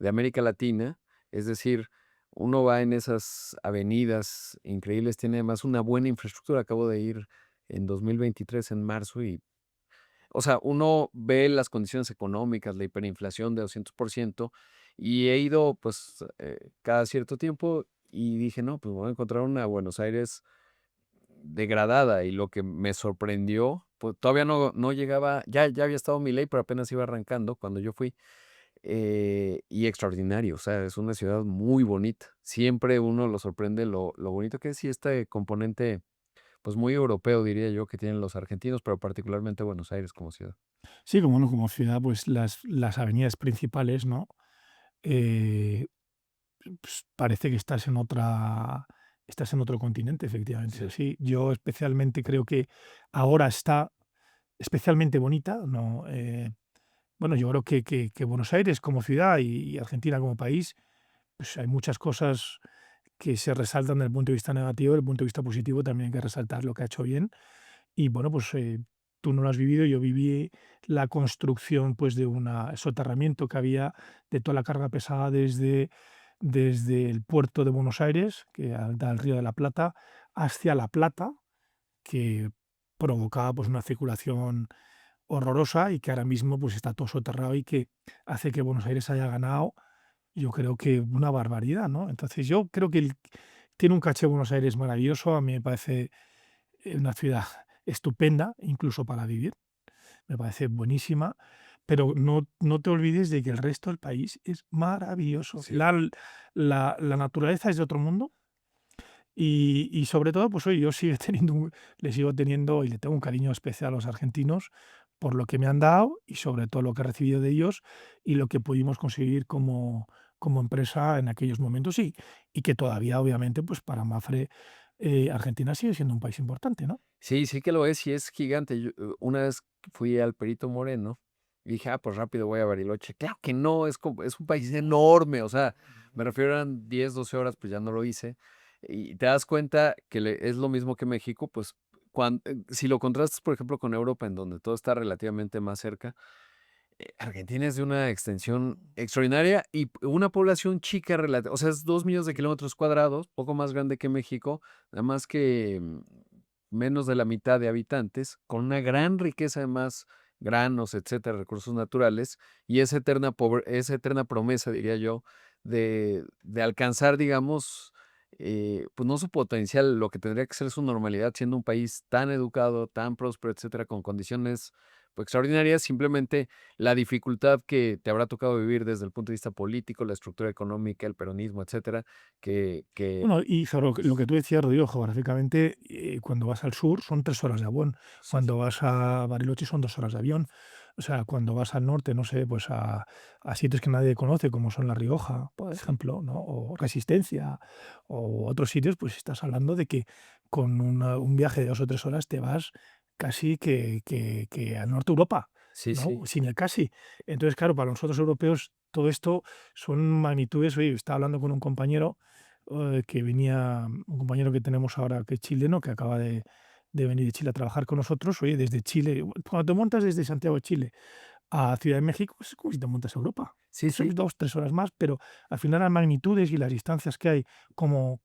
Speaker 3: América Latina. Es decir, uno va en esas avenidas increíbles, tiene además una buena infraestructura. Acabo de ir en 2023, en marzo, y, o sea, uno ve las condiciones económicas, la hiperinflación de 200%, y he ido, pues, cada cierto tiempo y dije, no, pues voy a encontrar una Buenos Aires degradada. Y lo que me sorprendió, pues todavía no llegaba, ya había estado Milei, pero apenas iba arrancando cuando yo fui. Y extraordinario, o sea, es una ciudad muy bonita. Siempre uno lo sorprende lo bonito que es y este componente, pues muy europeo, diría yo, que tienen los argentinos, pero particularmente Buenos Aires como ciudad.
Speaker 2: Sí, como, bueno, como ciudad, pues las avenidas principales, ¿no? Eh, pues, parece que estás en otro continente, efectivamente.
Speaker 3: Sí.
Speaker 2: Sí, yo especialmente creo que ahora está especialmente bonita, ¿no? Bueno, yo creo que Buenos Aires como ciudad y Argentina como país, pues hay muchas cosas que se resaltan desde el punto de vista negativo, desde el punto de vista positivo también hay que resaltar lo que ha hecho bien. Y bueno, pues tú no lo has vivido, yo viví la construcción pues de un soterramiento que había de toda la carga pesada desde el puerto de Buenos Aires, que da al Río de la Plata, hacia La Plata, que provocaba pues una circulación horrorosa y que ahora mismo pues está todo soterrado y que hace que Buenos Aires haya ganado, yo creo que una barbaridad, ¿no? Entonces yo creo que tiene un caché Buenos Aires maravilloso, a mí me parece una ciudad estupenda, incluso para vivir, me parece buenísima, pero no te olvides de que el resto del país es maravilloso.
Speaker 3: Sí.
Speaker 2: La naturaleza es de otro mundo y sobre todo, pues oye, yo le sigo teniendo y le tengo un cariño especial a los argentinos por lo que me han dado y sobre todo lo que he recibido de ellos y lo que pudimos conseguir como empresa en aquellos momentos y que todavía, obviamente, pues para Mafre, Argentina sigue siendo un país importante, ¿no?
Speaker 3: Sí, sí que lo es y es gigante. Yo, una vez fui al Perito Moreno y dije, pues rápido voy a Bariloche. Claro que no, es un país enorme, o sea, me refiero eran 10, 12 horas, pues ya no lo hice. Y te das cuenta que es lo mismo que México, pues si lo contrastas, por ejemplo, con Europa, en donde todo está relativamente más cerca, Argentina es de una extensión extraordinaria y una población chica, o sea, es 2 millones de kilómetros cuadrados, poco más grande que México, nada más que menos de la mitad de habitantes, con una gran riqueza de más granos, etcétera, recursos naturales, y esa eterna promesa, diría yo, de alcanzar, digamos, pues no su potencial, lo que tendría que ser su normalidad, siendo un país tan educado, tan próspero, etcétera, con condiciones pues, extraordinarias, simplemente la dificultad que te habrá tocado vivir desde el punto de vista político, la estructura económica, el peronismo, etcétera, que
Speaker 2: Bueno, y sobre lo que tú decías, Rodrigo, geográficamente, cuando vas al sur son 3 horas de avión,
Speaker 3: sí,
Speaker 2: cuando vas a Bariloche son 2 horas de avión, o sea, cuando vas al norte, no sé, pues a sitios que nadie conoce, como son La Rioja, por
Speaker 3: sí,
Speaker 2: ejemplo, ¿no? O Resistencia, o otros sitios, pues estás hablando de que con un viaje de 2 o 3 horas te vas casi que al norte de Europa,
Speaker 3: sí,
Speaker 2: ¿no?
Speaker 3: sí,
Speaker 2: Sin el casi. Entonces, claro, para nosotros europeos todo esto son magnitudes. Oye, estaba hablando con un compañero que venía, un compañero que tenemos ahora que es chileno, que acaba de venir de Chile a trabajar con nosotros. Oye, desde Chile, cuando te montas desde Santiago de Chile a Ciudad de México, es como si te montas a Europa.
Speaker 3: sí,
Speaker 2: Son
Speaker 3: sí.
Speaker 2: 2, 3 horas más, pero al final las magnitudes y las distancias que hay como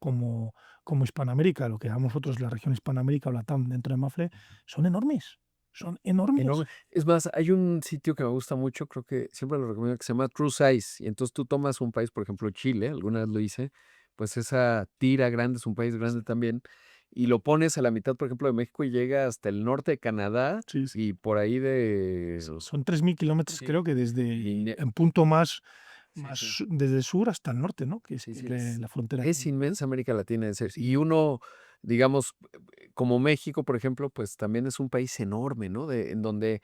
Speaker 2: Hispanoamérica, lo que llamamos nosotros la región Hispanoamérica o la TAM dentro de Mafre, son enormes. Son
Speaker 3: Enorme.
Speaker 2: enormes.
Speaker 3: Es más, hay un sitio que me gusta mucho, creo que siempre lo recomiendo, que se llama True Size. Y entonces tú tomas un país, por ejemplo, Chile, alguna vez lo hice, pues esa tira grande es un país grande también, y lo pones a la mitad, por ejemplo, de México y llega hasta el norte de Canadá
Speaker 2: Sí, sí.
Speaker 3: y por ahí de...
Speaker 2: Son 3.000 kilómetros,
Speaker 3: Sí.
Speaker 2: creo que
Speaker 3: Y
Speaker 2: en punto más,
Speaker 3: sí, sí.
Speaker 2: desde el sur hasta el norte, ¿no? Que es
Speaker 3: Sí, sí,
Speaker 2: la frontera.
Speaker 3: es inmensa América Latina.
Speaker 2: Sí.
Speaker 3: Y uno, digamos, como México, por ejemplo, pues también es un país enorme, ¿no? En donde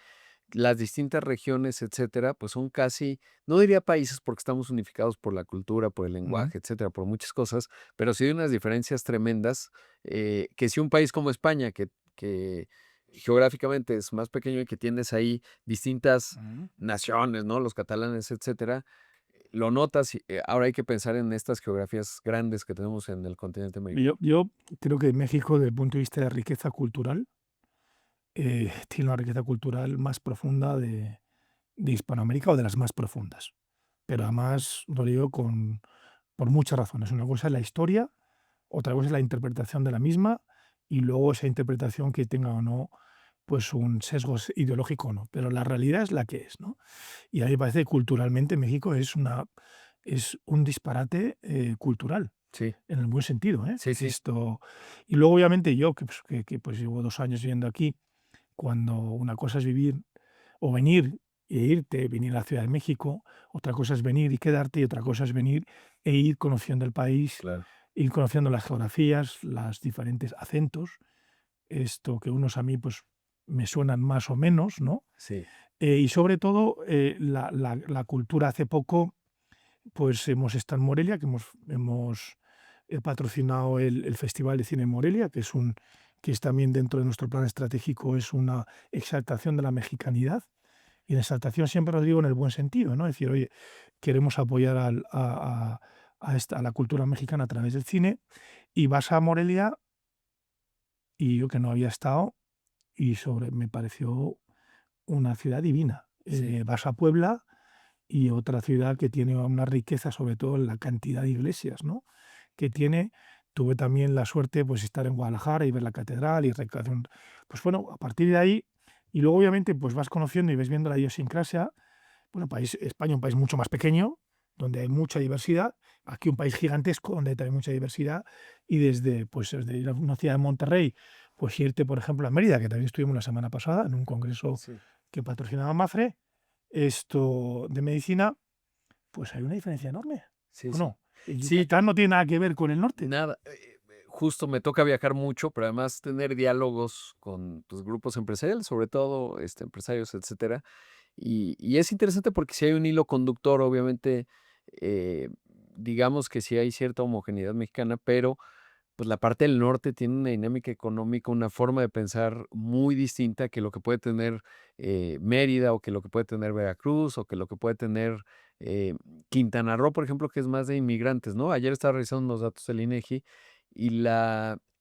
Speaker 3: las distintas regiones, etcétera, pues son casi, no diría países porque estamos unificados por la cultura, por el
Speaker 2: Ujú.
Speaker 3: lenguaje, etcétera, por muchas cosas, pero sí hay unas diferencias tremendas, que si un país como España, que geográficamente es más pequeño y que tienes ahí distintas
Speaker 2: Ujú.
Speaker 3: naciones, ¿no? Los catalanes, etcétera, lo notas y ahora hay que pensar en estas geografías grandes que tenemos en el continente americano.
Speaker 2: Yo creo que México, desde el punto de vista de riqueza cultural, tiene una riqueza cultural más profunda de Hispanoamérica o de las más profundas. Pero además lo digo por muchas razones. Una cosa es la historia, otra cosa es la interpretación de la misma y luego esa interpretación que tenga o no pues un sesgo ideológico o no. Pero la realidad es la que es, ¿no? Y a mí me parece que culturalmente México es un disparate cultural,
Speaker 3: Sí,
Speaker 2: en el buen sentido, ¿eh?
Speaker 3: sí, sí,
Speaker 2: Y luego, obviamente, yo, pues llevo 2 años viviendo aquí, cuando una cosa es vivir o venir e irte, venir a la Ciudad de México, otra cosa es venir y quedarte, y otra cosa es venir e ir conociendo el país,
Speaker 3: claro.
Speaker 2: ir conociendo las geografías, los diferentes acentos. que unos a mí pues me suenan más o menos, ¿no?
Speaker 3: Sí,
Speaker 2: Y sobre todo la cultura. Hace poco pues hemos estado en Morelia, que hemos patrocinado el Festival de Cine en Morelia, que es también dentro de nuestro plan estratégico, es una exaltación de la mexicanidad. Y en exaltación siempre lo digo en el buen sentido, ¿no? Es decir, oye, queremos apoyar a la cultura mexicana a través del cine. Y vas a Morelia, y yo que no había estado, me pareció una ciudad divina.
Speaker 3: sí.
Speaker 2: Vas a Puebla y otra ciudad que tiene una riqueza, sobre todo en la cantidad de iglesias, ¿no? Que tiene. Tuve también la suerte pues estar en Guadalajara y ver la catedral y pues bueno, a partir de ahí, y luego obviamente pues vas conociendo y ves viendo la idiosincrasia. Bueno, España, un país mucho más pequeño, donde hay mucha diversidad. Aquí un país gigantesco, donde hay también mucha diversidad. Y desde ir a una ciudad de Monterrey, pues irte, por ejemplo, a Mérida, que también estuvimos la semana pasada en un congreso
Speaker 3: Sí.
Speaker 2: que patrocinaba Mafre, de medicina, pues hay una diferencia enorme,
Speaker 3: Sí,
Speaker 2: ¿o
Speaker 3: sí.
Speaker 2: no? El
Speaker 3: Sí,
Speaker 2: Yucatán no tiene nada que ver con el norte.
Speaker 3: nada, justo me toca viajar mucho, pero además tener diálogos con tus grupos empresariales, sobre todo empresarios, etcétera. Y es interesante porque si hay un hilo conductor, obviamente, eh, digamos que sí hay cierta homogeneidad mexicana, pero pues la parte del norte tiene una dinámica económica, una forma de pensar muy distinta que lo que puede tener Mérida o que lo que puede tener Veracruz o que lo que puede tener eh, Quintana Roo, por ejemplo, que es más de inmigrantes, ¿no? Ayer estaba revisando unos datos del INEGI y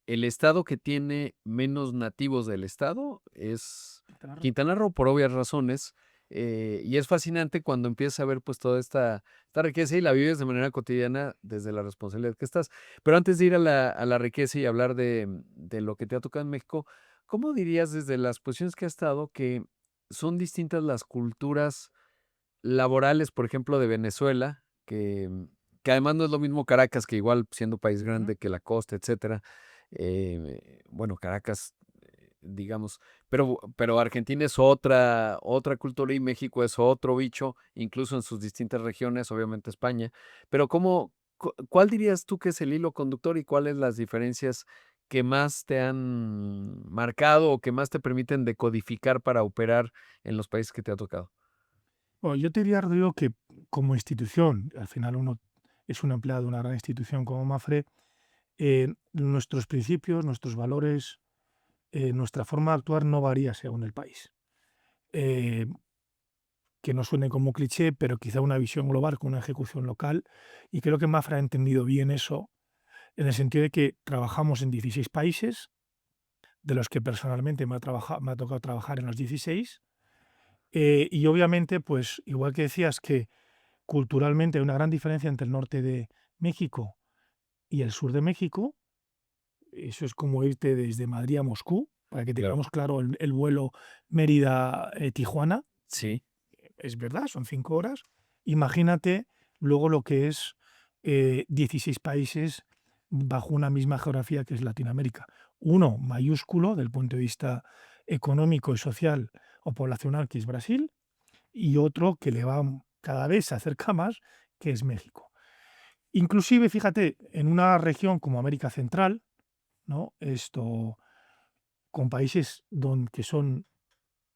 Speaker 3: el estado que tiene menos nativos del estado es Quintana Roo por obvias razones. Y es fascinante cuando empiezas a ver pues toda esta riqueza y la vives de manera cotidiana desde la responsabilidad que estás. Pero antes de ir a la riqueza y hablar de lo que te ha tocado en México, ¿cómo dirías desde las posiciones que has estado que son distintas las culturas laborales, por ejemplo, de Venezuela, que además no es lo mismo Caracas, que igual siendo país
Speaker 2: Ujú.
Speaker 3: grande que la costa, etcétera? Bueno, Caracas, digamos, pero Argentina es otra cultura y México es otro bicho, incluso en sus distintas regiones, obviamente España. Pero ¿cuál dirías tú que es el hilo conductor y cuáles las diferencias que más te han marcado o que más te permiten decodificar para operar en los países que te ha tocado?
Speaker 2: Bueno, yo te diría, Rodrigo, que como institución, al final uno es un empleado de una gran institución como Mafre, nuestros principios, nuestros valores, nuestra forma de actuar no varía según el país. Eh, que no suene como cliché, pero quizá una visión global con una ejecución local. Y creo que Mafra ha entendido bien eso, en el sentido de que trabajamos en 16 países, de los que personalmente me ha tocado trabajar en los 16. Y obviamente, pues igual que decías que culturalmente hay una gran diferencia entre el norte de México y el sur de México. Eso es como irte desde Madrid a Moscú, para que
Speaker 3: Claro.
Speaker 2: tengamos claro el vuelo Mérida-Tijuana.
Speaker 3: Sí,
Speaker 2: Es verdad, son 5 horas. Imagínate luego lo que es 16 países bajo una misma geografía que es Latinoamérica. Uno mayúsculo del punto de vista económico y social o poblacional, que es Brasil, y otro que le va cada vez se acerca más, que es México. Inclusive, fíjate, en una región como América Central, ¿no? Con países que son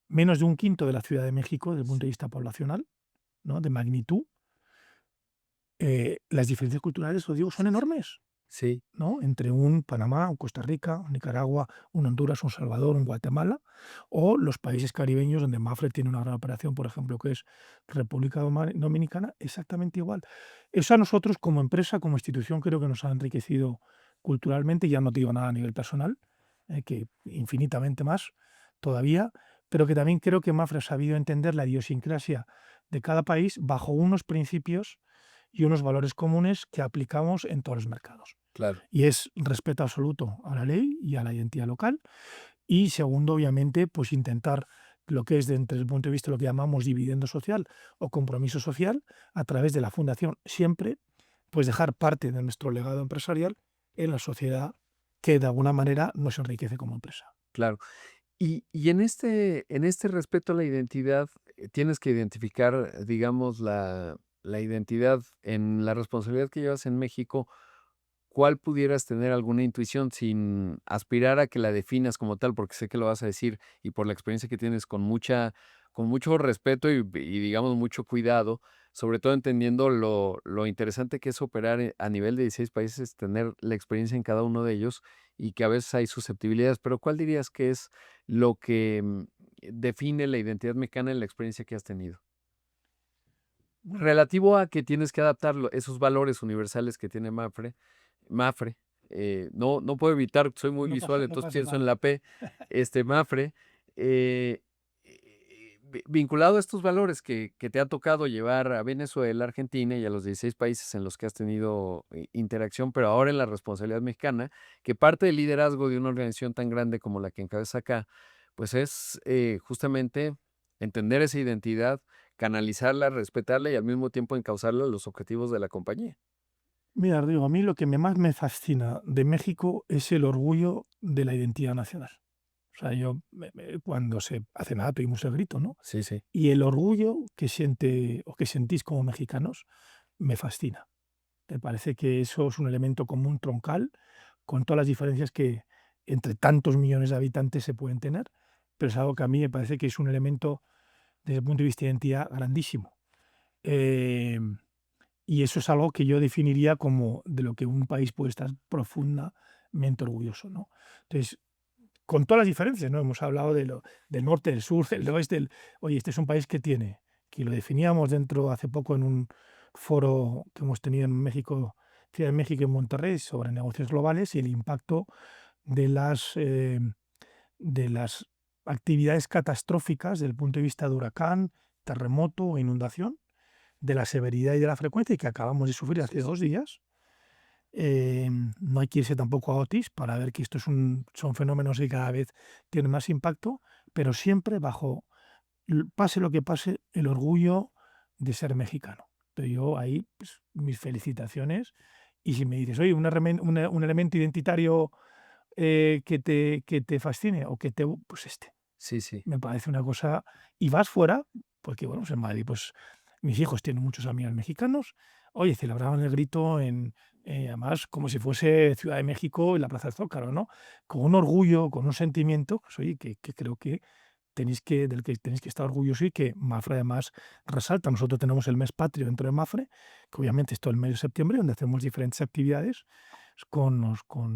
Speaker 2: menos de un quinto de la Ciudad de México desde el punto de vista poblacional, ¿no? De magnitud, las diferencias culturales, os digo, son enormes,
Speaker 3: sí,
Speaker 2: ¿no? Entre un Panamá, un Costa Rica, un Nicaragua, un Honduras, un Salvador, un Guatemala, o los países caribeños donde Mafre tiene una gran operación, por ejemplo, que es República Dominicana, exactamente igual. Eso a nosotros como empresa, como institución, creo que nos ha enriquecido culturalmente, ya no te digo nada a nivel personal, que infinitamente más todavía, pero que también creo que Mafre ha sabido entender la idiosincrasia de cada país bajo unos principios y unos valores comunes que aplicamos en todos los mercados.
Speaker 3: claro.
Speaker 2: Y es respeto absoluto a la ley y a la identidad local. Y segundo, obviamente, pues intentar lo que es desde el punto de vista de lo que llamamos dividendo social o compromiso social a través de la fundación, siempre pues dejar parte de nuestro legado empresarial en la sociedad que de alguna manera nos enriquece como empresa.
Speaker 3: Claro. Y en este respeto a la identidad, tienes que identificar, digamos, la identidad en la responsabilidad que llevas en México ¿cuál pudieras tener alguna intuición sin aspirar a que la definas como tal? Porque sé que lo vas a decir y por la experiencia que tienes con mucho respeto y digamos mucho cuidado, sobre todo entendiendo lo interesante que es operar a nivel de 16 países, tener la experiencia en cada uno de ellos y que a veces hay susceptibilidades, pero ¿cuál dirías que es lo que define la identidad mexicana en la experiencia que has tenido? Relativo a que tienes que adaptar esos valores universales que tiene Mafre, no puedo evitar, soy muy visual,
Speaker 2: No
Speaker 3: entonces
Speaker 2: pasa
Speaker 3: pienso en
Speaker 2: nada.
Speaker 3: la P, Mafre, vinculado a estos valores que te ha tocado llevar a Venezuela, Argentina y a los 16 países en los que has tenido interacción, pero ahora en la responsabilidad mexicana, que parte del liderazgo de una organización tan grande como la que encabeza acá, pues es justamente entender esa identidad, canalizarla, respetarla y al mismo tiempo encauzarla a los objetivos de la compañía.
Speaker 2: Mira, Rodrigo, a mí lo que más me fascina de México es el orgullo de la identidad nacional. O sea, cuando se hace nada pedimos el grito, ¿no?
Speaker 3: Sí, sí.
Speaker 2: Y el orgullo que siente o que sentís como mexicanos me fascina. Me parece que eso es un elemento común troncal, con todas las diferencias que entre tantos millones de habitantes se pueden tener, pero es algo que a mí me parece que es un elemento, desde el punto de vista de identidad, grandísimo. Y eso es algo que yo definiría como de lo que un país puede estar profundamente orgulloso, ¿no? Entonces, con todas las diferencias, ¿no? Hemos hablado del norte, del sur, del oeste. Oye, este es un país que lo definíamos dentro hace poco en un foro que hemos tenido en México, Ciudad de México y en Monterrey, sobre negocios globales y el impacto de las actividades catastróficas desde el punto de vista de huracán, terremoto o inundación, de la severidad y de la frecuencia y que acabamos de sufrir hace
Speaker 3: Sí, sí.
Speaker 2: 2 días. No hay que irse tampoco a Otis para ver que son fenómenos que cada vez tienen más impacto, pero siempre bajo, pase lo que pase, el orgullo de ser mexicano. Pero yo ahí, pues, mis felicitaciones. Y si me dices, oye, un elemento identitario que te fascine o pues
Speaker 3: Sí, sí.
Speaker 2: me parece una cosa. Y vas fuera, porque bueno, pues en Madrid, pues mis hijos tienen muchos amigos mexicanos. Oye, celebraban el grito además, como si fuese Ciudad de México en la Plaza del Zócalo, ¿no? Con un orgullo, con un sentimiento, pues oye, que creo que del que tenéis que estar orgullosos y que Mafre además resalta. Nosotros tenemos el mes patrio dentro de Mafre, que obviamente es todo el mes de septiembre, donde hacemos diferentes actividades con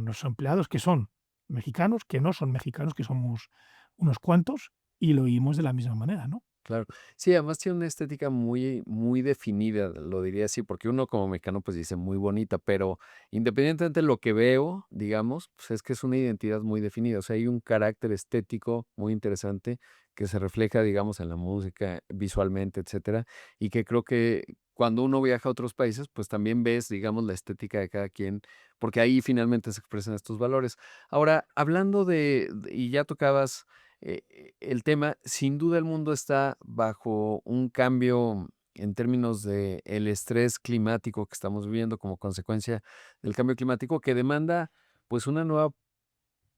Speaker 2: los empleados que son mexicanos, que no son mexicanos, que somos unos cuantos, y lo oímos de la misma manera, ¿no?
Speaker 3: Claro. Sí, además tiene una estética muy, muy definida, lo diría así, porque uno como mexicano pues dice muy bonita, pero independientemente de lo que veo, digamos, pues es que es una identidad muy definida. O sea, hay un carácter estético muy interesante que se refleja, digamos, en la música, visualmente, etcétera, y que creo que cuando uno viaja a otros países, pues también ves, digamos, la estética de cada quien, porque ahí finalmente se expresan estos valores. Ahora, hablando y ya tocabas el tema, sin duda el mundo está bajo un cambio en términos de el estrés climático que estamos viviendo como consecuencia del cambio climático que demanda pues una nueva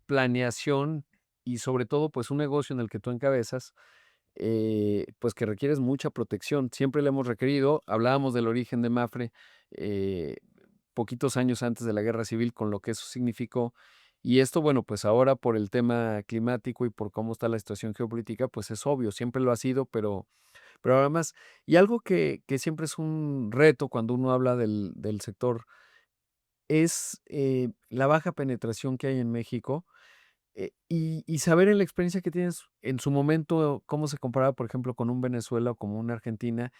Speaker 3: planeación y sobre todo pues un negocio en el que tú encabezas, pues que requieres mucha protección. Siempre le hemos requerido, hablábamos del origen de Mafre, eh, poquitos años antes de la guerra civil, con lo que eso significó. Y esto, bueno, pues ahora por el tema climático y por cómo está la situación geopolítica, pues es obvio, siempre lo ha sido, pero además, y algo que siempre es un reto cuando uno habla del sector, es la baja penetración que hay en México y saber en la experiencia que tienes en su momento, cómo se comparaba, por ejemplo, con un Venezuela o como una Argentina,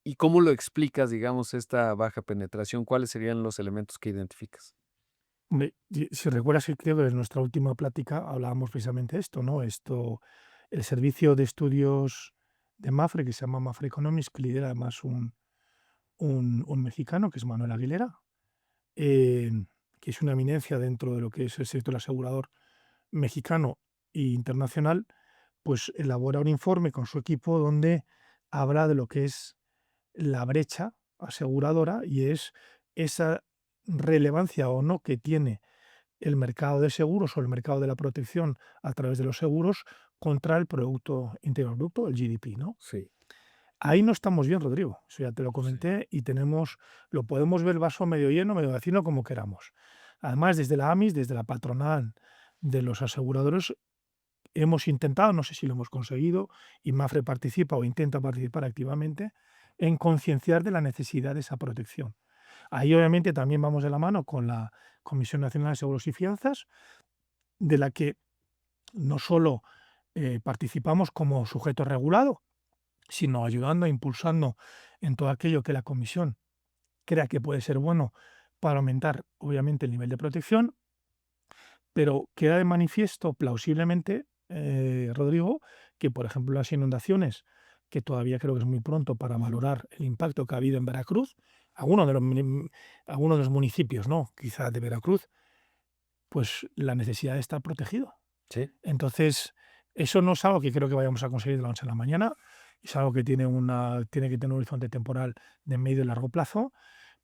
Speaker 3: y cómo lo explicas, digamos, esta baja penetración, ¿cuáles serían los elementos que identificas?
Speaker 2: Hombre, si recuerdas, creo que en nuestra última plática hablábamos precisamente de esto, ¿no? El servicio de estudios de Mafre, que se llama Mafre Economics, que lidera además un mexicano, que es Manuel Aguilera, eh, que es una eminencia dentro de lo que es el sector asegurador mexicano e internacional, pues elabora un informe con su equipo donde habla de lo que es la brecha aseguradora y es esa relevancia o no que tiene el mercado de seguros o el mercado de la protección a través de los seguros contra el Producto Interior Bruto, el GDP, ¿no?
Speaker 3: Sí,
Speaker 2: Ahí no estamos bien, Rodrigo. Eso ya te lo
Speaker 3: sí.
Speaker 2: comenté y lo podemos ver el vaso medio lleno, medio vacío, como queramos. Además, desde la AMIS, desde la patronal de los aseguradores, hemos intentado, no sé si lo hemos conseguido, y MAPFRE participa o intenta participar activamente, en concienciar de la necesidad de esa protección. Ahí obviamente también vamos de la mano con la Comisión Nacional de Seguros y Fianzas, de la que no solo participamos como sujeto regulado, sino ayudando, impulsando en todo aquello que la Comisión crea que puede ser bueno para aumentar, obviamente, el nivel de protección, pero queda de manifiesto plausiblemente, Rodrigo, que, por ejemplo, las inundaciones, que todavía creo que es muy pronto para valorar el impacto que ha habido en Veracruz, algunos de los municipios, ¿no? Quizá de Veracruz, pues la necesidad de estar protegido.
Speaker 3: Sí.
Speaker 2: Entonces, eso no es algo que creo que vayamos a conseguir de la noche a la mañana, es algo que tiene que tener un horizonte temporal de medio y largo plazo,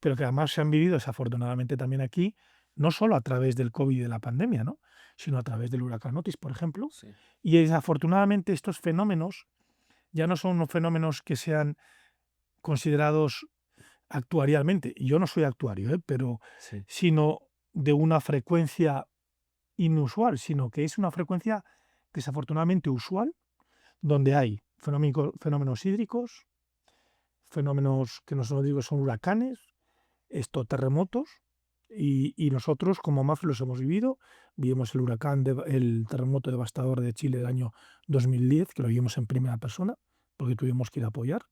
Speaker 2: pero que además se han vivido desafortunadamente también aquí, no solo a través del COVID y de la pandemia, ¿no? Sino a través del huracán Otis, por ejemplo.
Speaker 3: Sí.
Speaker 2: Y desafortunadamente estos fenómenos ya no son unos fenómenos que sean considerados actuarialmente, y yo no soy actuario, pero
Speaker 3: Sí.
Speaker 2: sino de una frecuencia inusual, sino que es una frecuencia desafortunadamente usual, donde hay fenómenos hídricos, fenómenos que nosotros digo son huracanes, terremotos, y nosotros como MAPFRE los hemos vivido. Vivimos el terremoto devastador de Chile del año 2010, que lo vivimos en primera persona, porque tuvimos que ir a apoyar.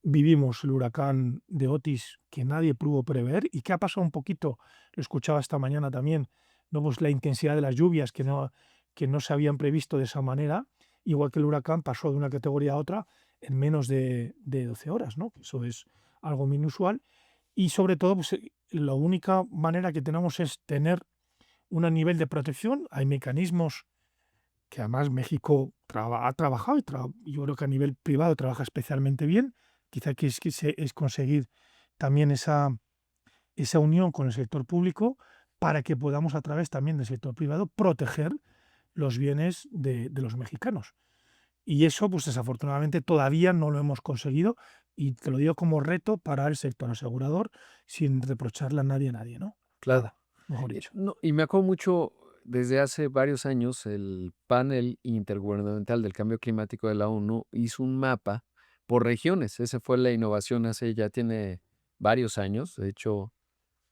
Speaker 2: Vivimos el huracán de Otis, que nadie pudo prever y que ha pasado un poquito, lo escuchaba esta mañana también, ¿no? Pues la intensidad de las lluvias que no se habían previsto de esa manera, igual que el huracán pasó de una categoría a otra en menos de 12 horas, ¿no? Eso es algo muy inusual. Y sobre todo, pues, la única manera que tenemos es tener un nivel de protección. Hay mecanismos que además México ha trabajado y yo creo que a nivel privado trabaja especialmente bien. Quizá es conseguir también esa unión con el sector público para que podamos a través también del sector privado proteger los bienes de los mexicanos. Y eso, pues desafortunadamente, todavía no lo hemos conseguido, y te lo digo como reto para el sector asegurador, sin reprocharle a nadie, ¿no?
Speaker 3: Claro.
Speaker 2: Nada, mejor dicho.
Speaker 3: No, y me acuerdo mucho, desde hace varios años, el panel intergubernamental del cambio climático de la ONU hizo un mapa por regiones. Esa fue la innovación ya tiene varios años. De hecho,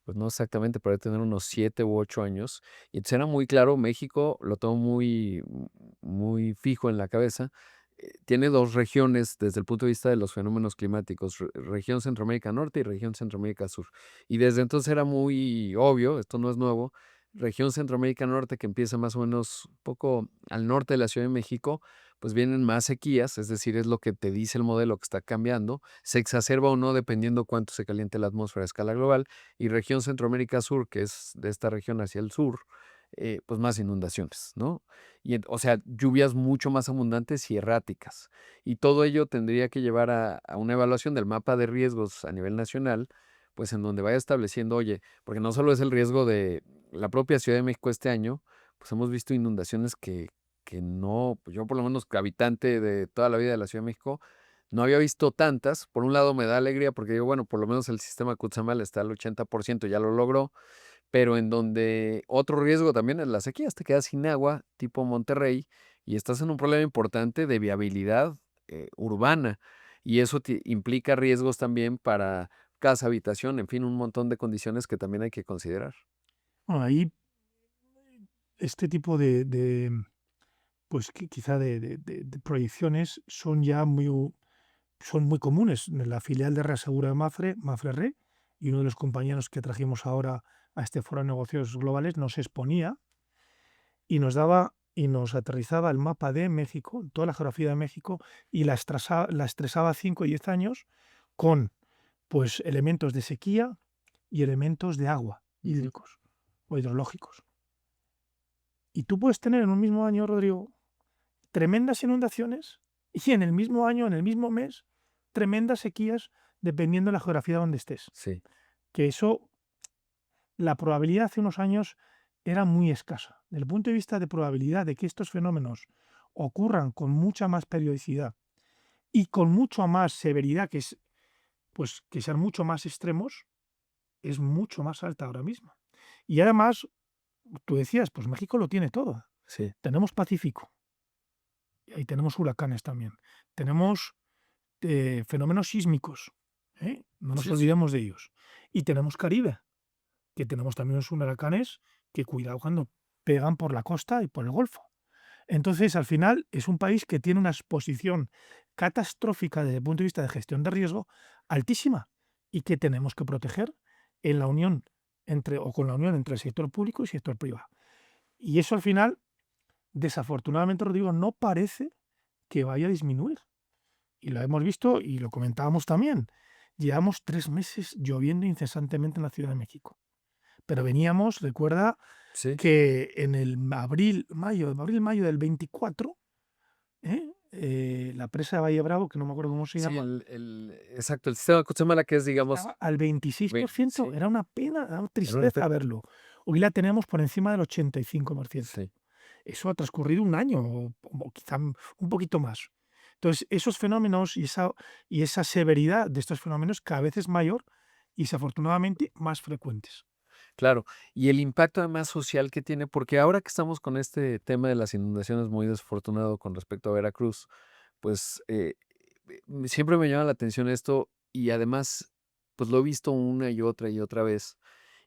Speaker 3: pues no exactamente, pero debe tener unos 7 u 8 años. Y entonces era muy claro, México lo tomó muy fijo en la cabeza. Tiene 2 regiones desde el punto de vista de los fenómenos climáticos, región Centroamérica Norte y región Centroamérica Sur. Y desde entonces era muy obvio, esto no es nuevo, región Centroamérica Norte, que empieza más o menos un poco al norte de la Ciudad de México, pues vienen más sequías, es decir, es lo que te dice el modelo que está cambiando, se exacerba o no dependiendo cuánto se caliente la atmósfera a escala global. Y región Centroamérica Sur, que es de esta región hacia el sur, pues más inundaciones, ¿no? O sea, lluvias mucho más abundantes y erráticas. Y todo ello tendría que llevar a una evaluación del mapa de riesgos a nivel nacional, pues en donde vaya estableciendo, oye, porque no solo es el riesgo de la propia Ciudad de México este año, pues hemos visto inundaciones que no, pues yo por lo menos habitante de toda la vida de la Ciudad de México, no había visto tantas. Por un lado me da alegría porque digo, bueno, por lo menos el sistema Cutzamala está al 80%, ya lo logró, pero en donde otro riesgo también es la sequía, te quedas sin agua, tipo Monterrey, y estás en un problema importante de viabilidad urbana, y eso implica riesgos también para casa, habitación, en fin, un montón de condiciones que también hay que considerar.
Speaker 2: Bueno, ahí este tipo pues quizá de proyecciones son muy comunes. En la filial de Reasegura de MAPFRE Re, y uno de los compañeros que trajimos ahora a este foro de negocios globales nos exponía y nos aterrizaba el mapa de México, toda la geografía de México, y la estresaba 5 y 10 años con pues elementos de sequía y elementos de agua, hídricos o hidrológicos. Y tú puedes tener en un mismo año, Rodrigo, tremendas inundaciones y en el mismo año, en el mismo mes, tremendas sequías, dependiendo de la geografía donde estés.
Speaker 3: Sí.
Speaker 2: Que eso, la probabilidad hace unos años era muy escasa. Desde el punto de vista de probabilidad de que estos fenómenos ocurran con mucha más periodicidad y con mucha más severidad, pues que sean mucho más extremos, es mucho más alta ahora mismo. Y además, tú decías, pues México lo tiene todo.
Speaker 3: Sí.
Speaker 2: Tenemos Pacífico, y ahí tenemos huracanes también. Tenemos fenómenos sísmicos, ¿eh? No nos
Speaker 3: Sí, sí.
Speaker 2: olvidemos de ellos. Y tenemos Caribe, que tenemos también unos huracanes que cuidado cuando pegan por la costa y por el Golfo. Entonces, al final, es un país que tiene una exposición catastrófica desde el punto de vista de gestión de riesgo altísima y que tenemos que proteger en la unión con la unión entre el sector público y el sector privado. Y eso al final, desafortunadamente, Rodrigo, no parece que vaya a disminuir. Y lo hemos visto y lo comentábamos también. Llevamos 3 meses lloviendo incesantemente en la Ciudad de México. Pero veníamos, recuerda,
Speaker 3: Sí.
Speaker 2: que en el abril-mayo del 24, la presa de Valle Bravo, que no me acuerdo cómo se
Speaker 3: Sí,
Speaker 2: llama,
Speaker 3: exacto, el sistema Cutzamala, que es, digamos,
Speaker 2: estaba al 26%.
Speaker 3: sí,
Speaker 2: Era una pena, era una
Speaker 3: era una
Speaker 2: tristeza
Speaker 3: pena.
Speaker 2: verlo. Hoy la tenemos por encima del 85%.
Speaker 3: Sí.
Speaker 2: Eso ha transcurrido un año o quizá un poquito más. Entonces, esos fenómenos y esa severidad de estos fenómenos cada vez es mayor y desafortunadamente más frecuentes.
Speaker 3: Claro, y el impacto además social que tiene, porque ahora que estamos con este tema de las inundaciones muy desafortunado con respecto a Veracruz, pues siempre me llama la atención esto y además pues lo he visto una y otra vez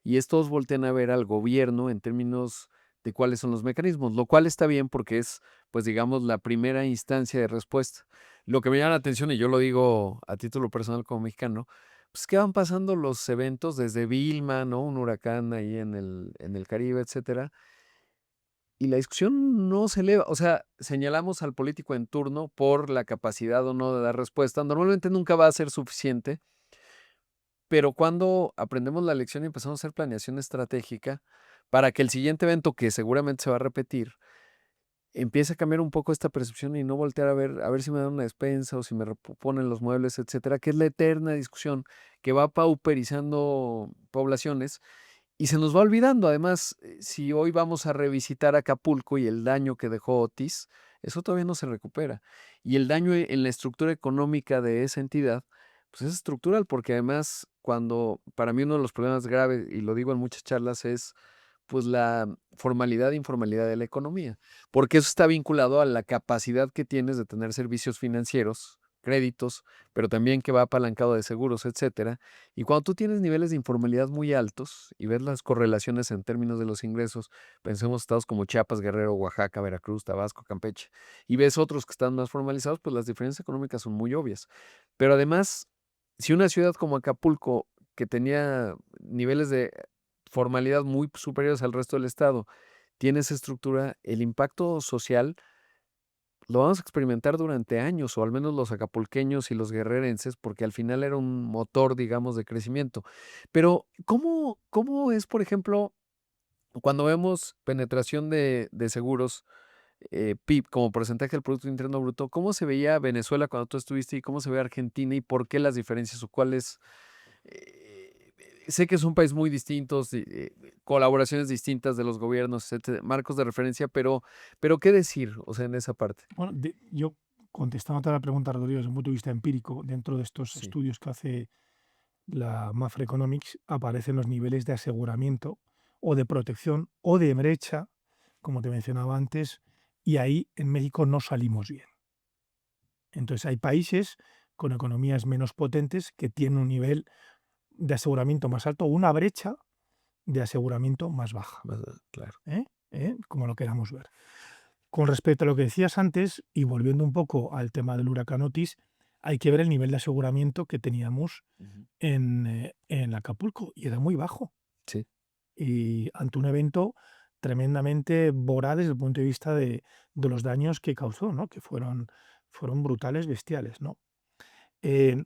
Speaker 3: y estos voltean a ver al gobierno en términos de cuáles son los mecanismos, lo cual está bien porque es pues digamos la primera instancia de respuesta. Lo que me llama la atención y yo lo digo a título personal como mexicano, pues que van pasando los eventos desde Vilma, ¿no? Un huracán ahí en el Caribe, etcétera. Y la discusión no se eleva, o sea, señalamos al político en turno por la capacidad o no de dar respuesta. Normalmente nunca va a ser suficiente, pero cuando aprendemos la lección y empezamos a hacer planeación estratégica para que el siguiente evento, que seguramente se va a repetir, empiece a cambiar un poco esta percepción y no voltear a ver si me dan una despensa o si me ponen los muebles, etcétera, que es la eterna discusión que va pauperizando poblaciones y se nos va olvidando. Además, si hoy vamos a revisitar Acapulco y el daño que dejó Otis, eso todavía no se recupera. Y el daño en la estructura económica de esa entidad, pues es estructural, porque además, cuando para mí uno de los problemas graves, y lo digo en muchas charlas, es pues la formalidad e informalidad de la economía, porque eso está vinculado a la capacidad que tienes de tener servicios financieros, créditos, pero también que va apalancado de seguros, etcétera. Y cuando tú tienes niveles de informalidad muy altos y ves las correlaciones en términos de los ingresos, pensemos estados como Chiapas, Guerrero, Oaxaca, Veracruz, Tabasco, Campeche, y ves otros que están más formalizados, pues las diferencias económicas son muy obvias. Pero además, si una ciudad como Acapulco, que tenía niveles de formalidad muy superiores al resto del estado, tiene esa estructura, el impacto social lo vamos a experimentar durante años, o al menos los acapulqueños y los guerrerenses, porque al final era un motor, digamos, de crecimiento. Pero, ¿cómo es, por ejemplo, cuando vemos penetración de seguros, PIB como porcentaje del Producto Interno Bruto, cómo se veía Venezuela cuando tú estuviste y cómo se ve Argentina y por qué las diferencias o cuáles? eh, Sé que es un país muy distinto, sí, colaboraciones distintas de los gobiernos, etcétera, marcos de referencia, pero ¿qué decir? O sea, en esa parte.
Speaker 2: Bueno, yo contestando a la pregunta, Rodrigo, desde un punto de vista empírico, dentro de estos
Speaker 3: Sí.
Speaker 2: estudios que hace la Macroeconomics, aparecen los niveles de aseguramiento o de protección o de brecha, como te mencionaba antes, y ahí en México no salimos bien. Entonces hay países con economías menos potentes que tienen un nivel de aseguramiento más alto o una brecha de aseguramiento más baja,
Speaker 3: Claro.
Speaker 2: como lo queramos ver. Con respecto a lo que decías antes, y volviendo un poco al tema del huracán Otis, hay que ver el nivel de aseguramiento que teníamos
Speaker 3: Ujú.
Speaker 2: en Acapulco, y era muy bajo.
Speaker 3: Sí.
Speaker 2: Y ante un evento tremendamente voraz desde el punto de vista de los daños que causó, ¿no? Que fueron brutales, bestiales, ¿no? Eh,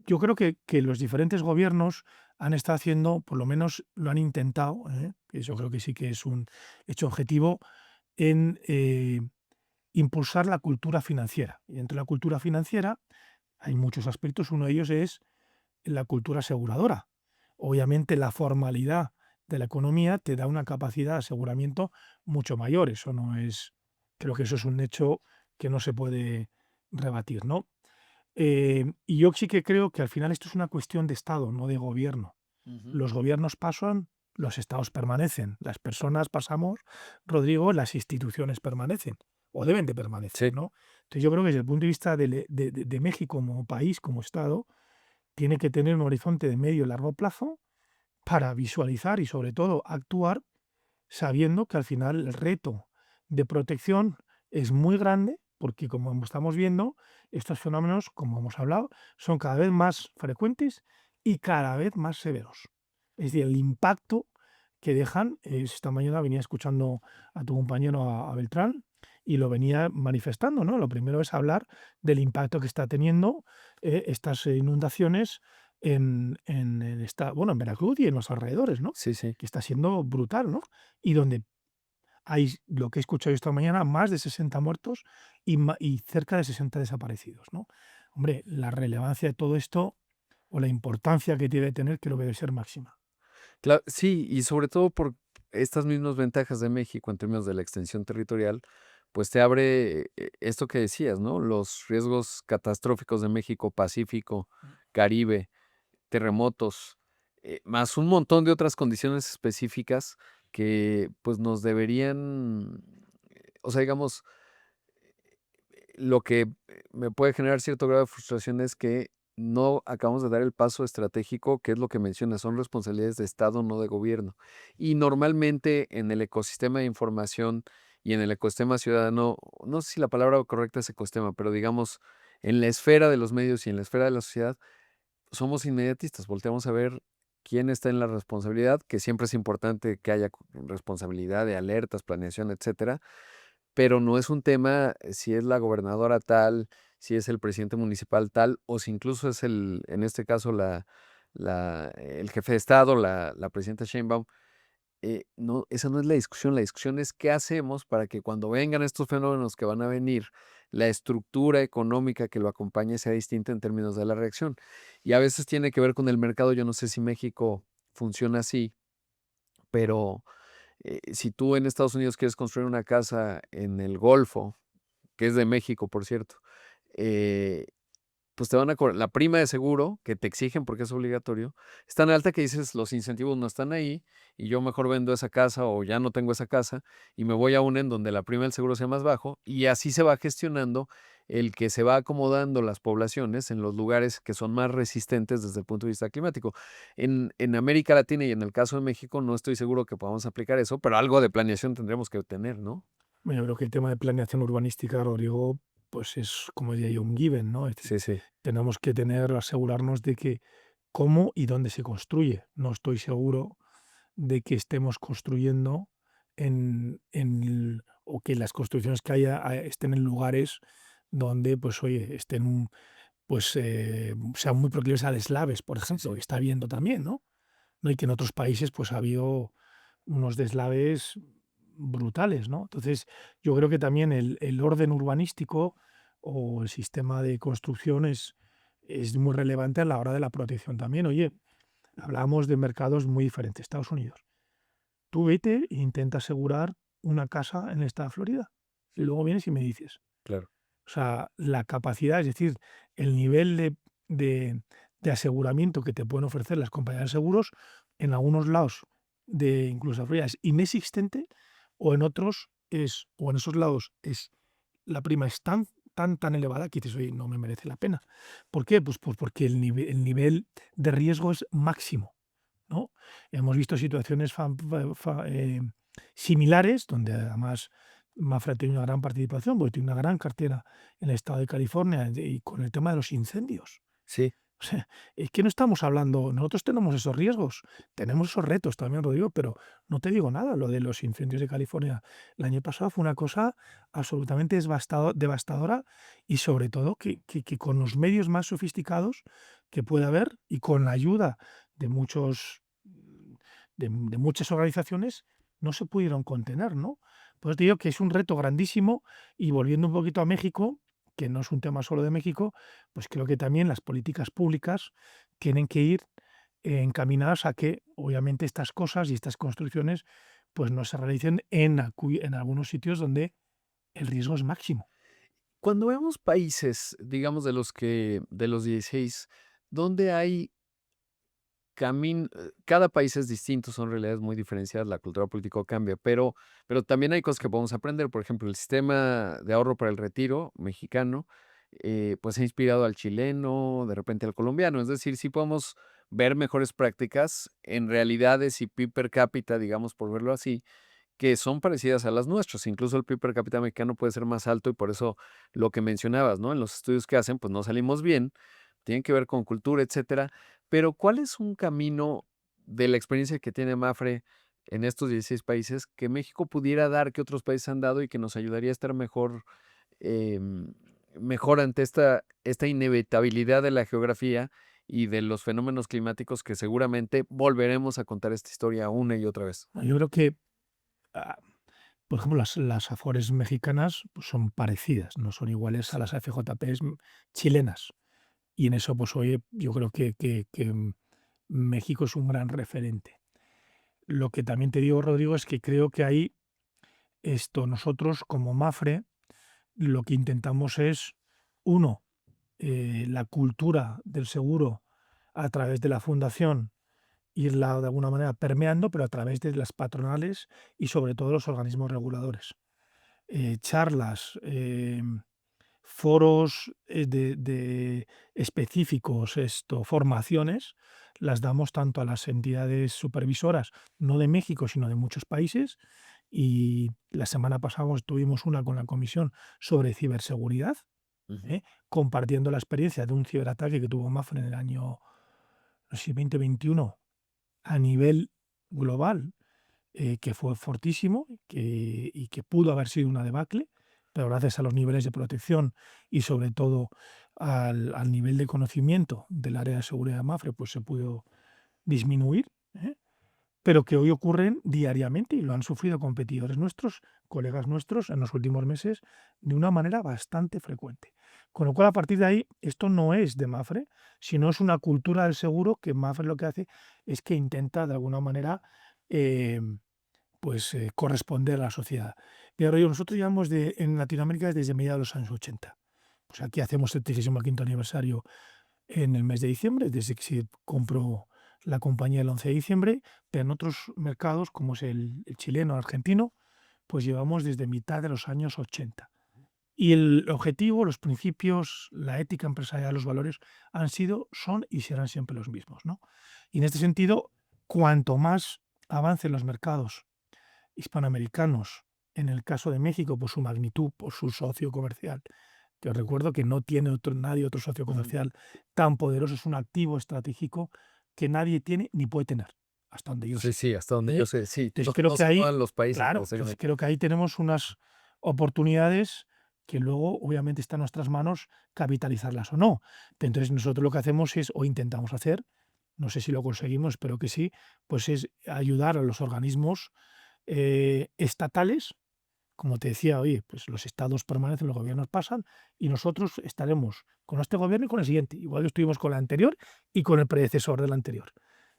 Speaker 2: yo creo que los diferentes gobiernos han estado haciendo, por lo menos lo han intentado, que yo creo que sí que es un hecho objetivo, en impulsar la cultura financiera. Y dentro de la cultura financiera hay muchos aspectos. Uno de ellos es la cultura aseguradora. Obviamente la formalidad de la economía te da una capacidad de aseguramiento mucho mayor. Eso no es, creo que eso es un hecho que no se puede rebatir, ¿no? Y yo sí que creo que al final esto es una cuestión de Estado, no de gobierno.
Speaker 3: Ujú.
Speaker 2: Los gobiernos pasan los estados permanecen, las personas pasamos, Rodrigo, las instituciones permanecen o deben de permanecer,
Speaker 3: Sí,
Speaker 2: ¿no? Entonces yo creo que desde el punto de vista de México como país, como estado, tiene que tener un horizonte de medio y largo plazo para visualizar y sobre todo actuar sabiendo que al final el reto de protección es muy grande porque como estamos viendo, estos fenómenos, como hemos hablado, son cada vez más frecuentes y cada vez más severos. Es decir, el impacto que dejan, esta mañana venía escuchando a tu compañero, a Beltrán, y lo venía manifestando, ¿no? Lo primero es hablar del impacto que está teniendo estas inundaciones bueno, en Veracruz y en los alrededores, ¿no?
Speaker 3: sí, sí.
Speaker 2: Que está siendo brutal, ¿no? Y donde hay, lo que he escuchado yo esta mañana, más de 60 muertos y cerca de 60 desaparecidos, ¿no? Hombre, la relevancia de todo esto o la importancia que debe tener creo que debe ser máxima.
Speaker 3: Sí, y sobre todo por estas mismas ventajas de México en términos de la extensión territorial, pues te abre esto que decías, ¿no? Los riesgos catastróficos de México, Pacífico, Caribe, terremotos, más un montón de otras condiciones específicas que pues nos deberían, o sea, digamos, lo que me puede generar cierto grado de frustración es que no acabamos de dar el paso estratégico, que es lo que mencionas, son responsabilidades de Estado, no de gobierno. Y normalmente en el ecosistema de información y en el ecosistema ciudadano, no sé si la palabra correcta es ecosistema, pero digamos, en la esfera de los medios y en la esfera de la sociedad, somos inmediatistas, volteamos a ver quién está en la responsabilidad, que siempre es importante que haya responsabilidad de alertas, planeación, etcétera, pero no es un tema si es la gobernadora tal, si es el presidente municipal tal, o si incluso es en este caso, el jefe de Estado, la presidenta Sheinbaum. No, esa no es la discusión es qué hacemos para que cuando vengan estos fenómenos que van a venir, la estructura económica que lo acompañe sea distinta en términos de la reacción. Y a veces tiene que ver con el mercado, yo no sé si México funciona así, pero si tú en Estados Unidos quieres construir una casa en el Golfo, que es de México, por cierto, eh, pues te van a cobrar la prima de seguro que te exigen porque es obligatorio, es tan alta que dices los incentivos no están ahí y yo mejor vendo esa casa o ya no tengo esa casa y me voy a una en donde la prima del seguro sea más bajo y así se va gestionando el que se va acomodando las poblaciones en los lugares que son más resistentes desde el punto de vista climático. En América Latina y en el caso de México no estoy seguro que podamos aplicar eso, pero algo de planeación tendremos que tener, ¿no?
Speaker 2: Bueno, yo creo que el tema de planeación urbanística, Rodrigo, pues es, como diría yo, un given, ¿no? Es decir,
Speaker 3: Sí, sí,
Speaker 2: tenemos que asegurarnos de que cómo y dónde se construye. No estoy seguro de que estemos construyendo o que las construcciones que haya estén en lugares donde, pues, oye, estén, pues, sean muy proclives a deslaves, por
Speaker 3: sí,
Speaker 2: ejemplo,
Speaker 3: sí.
Speaker 2: que está habiendo también, ¿no? ¿No? Y que en otros países, pues, ha habido unos deslaves brutales, ¿no? Entonces, yo creo que también el orden urbanístico o el sistema de construcción es muy relevante a la hora de la protección también. Oye, hablamos de mercados muy diferentes. Estados Unidos. Tú vete e intenta asegurar una casa en el estado de Florida. Y luego vienes y me dices.
Speaker 3: Claro.
Speaker 2: O sea, la capacidad, es decir, el nivel de, de aseguramiento que te pueden ofrecer las compañías de seguros, en algunos lados de incluso Florida es inexistente, o en otros o en esos lados la prima es tan elevada que dices, oye, no me merece la pena. ¿Por qué? Pues porque el nivel de riesgo es máximo, ¿no? Hemos visto situaciones similares, donde además Mafra tiene una gran participación, porque tiene una gran cartera en el estado de California y con el tema de los incendios.
Speaker 3: Sí.
Speaker 2: O sea, es que no estamos hablando, nosotros tenemos esos riesgos, tenemos esos retos también, Rodrigo, pero no te digo nada, lo de los incendios de California el año pasado fue una cosa absolutamente devastadora y sobre todo que con los medios más sofisticados que pueda haber y con la ayuda de de muchas organizaciones no se pudieron contener, ¿no? Pues te digo que es un reto grandísimo y volviendo un poquito a México, que no es un tema solo de México, pues creo que también las políticas públicas tienen que ir encaminadas a que, obviamente, estas cosas y estas construcciones pues no se realicen en algunos sitios donde el riesgo es máximo.
Speaker 3: Cuando vemos países, digamos, de los 16, donde hay cada país es distinto, son realidades muy diferenciadas, la cultura política cambia, pero también hay cosas que podemos aprender. Por ejemplo, el sistema de ahorro para el retiro mexicano, pues ha inspirado al chileno, de repente al colombiano. Es decir, sí podemos ver mejores prácticas en realidades y PIB per cápita, digamos, por verlo así, que son parecidas a las nuestras. Incluso el PIB per cápita mexicano puede ser más alto y por eso lo que mencionabas, ¿no? En los estudios que hacen, pues no salimos bien, tienen que ver con cultura, etcétera. Pero ¿cuál es un camino de la experiencia que tiene Mafre en estos 16 países que México pudiera dar, que otros países han dado y que nos ayudaría a estar em, mejor ante esta inevitabilidad de la geografía y de los fenómenos climáticos que seguramente volveremos a contar esta historia una y otra vez?
Speaker 2: Yo creo que, ah, por ejemplo, las Afores mexicanas pues, son parecidas, no son iguales a las AFJPs chilenas. Y en eso, pues oye, yo creo que México es un gran referente. Lo que también te digo, Rodrigo, es que creo que ahí nosotros como Mafre, lo que intentamos es, uno, la cultura del seguro a través de la fundación, irla de alguna manera permeando, pero a través de las patronales y sobre todo los organismos reguladores. Charlas, foros de específicos, formaciones, las damos tanto a las entidades supervisoras, no de México, sino de muchos países. Y la semana pasada tuvimos una con la comisión sobre ciberseguridad,
Speaker 3: Ujú.
Speaker 2: compartiendo la experiencia de un ciberataque que tuvo Mafre en el año, no sé, 2021 a nivel global, que fue fortísimo y que pudo haber sido una debacle, pero gracias a los niveles de protección y sobre todo al nivel de conocimiento del área de seguridad de Mafre, pues se pudo disminuir, ¿eh? Pero que hoy ocurren diariamente y lo han sufrido competidores nuestros, colegas nuestros en los últimos meses de una manera bastante frecuente. Con lo cual, a partir de ahí, esto no es de Mafre, sino es una cultura del seguro que Mafre lo que hace es que intenta de alguna manera eh, corresponder a la sociedad. Pero nosotros llevamos en Latinoamérica desde mediados de los años 80. Pues aquí hacemos el 35º aniversario en el mes de diciembre, desde que se compró la compañía el 11 de diciembre, pero en otros mercados, como es el chileno, el argentino, pues llevamos desde mitad de los años 80. Y el objetivo, los principios, la ética empresarial, los valores han sido, son y serán siempre los mismos, ¿no? Y en este sentido, cuanto más avancen los mercados hispanoamericanos, en el caso de México, por su magnitud, por su socio comercial, que os recuerdo que no tiene nadie otro socio
Speaker 3: Ujú.
Speaker 2: comercial tan poderoso, es un activo estratégico que nadie tiene ni puede tener, hasta donde yo
Speaker 3: Sí,
Speaker 2: sé.
Speaker 3: sí, hasta donde yo
Speaker 2: ¿Eh?
Speaker 3: sé, sí,
Speaker 2: Entonces
Speaker 3: no,
Speaker 2: creo
Speaker 3: no
Speaker 2: que
Speaker 3: son
Speaker 2: ahí,
Speaker 3: todos los países,
Speaker 2: claro, entonces
Speaker 3: exactamente.
Speaker 2: creo que ahí tenemos unas oportunidades que luego obviamente está en nuestras manos capitalizarlas o no. Pero entonces nosotros lo que hacemos es, o intentamos hacer, no sé si lo conseguimos, espero que sí, pues es ayudar a los organismos estatales, como te decía, oye, pues los estados permanecen, los gobiernos pasan y nosotros estaremos con este gobierno y con el siguiente, igual que estuvimos con el anterior y con el predecesor del anterior.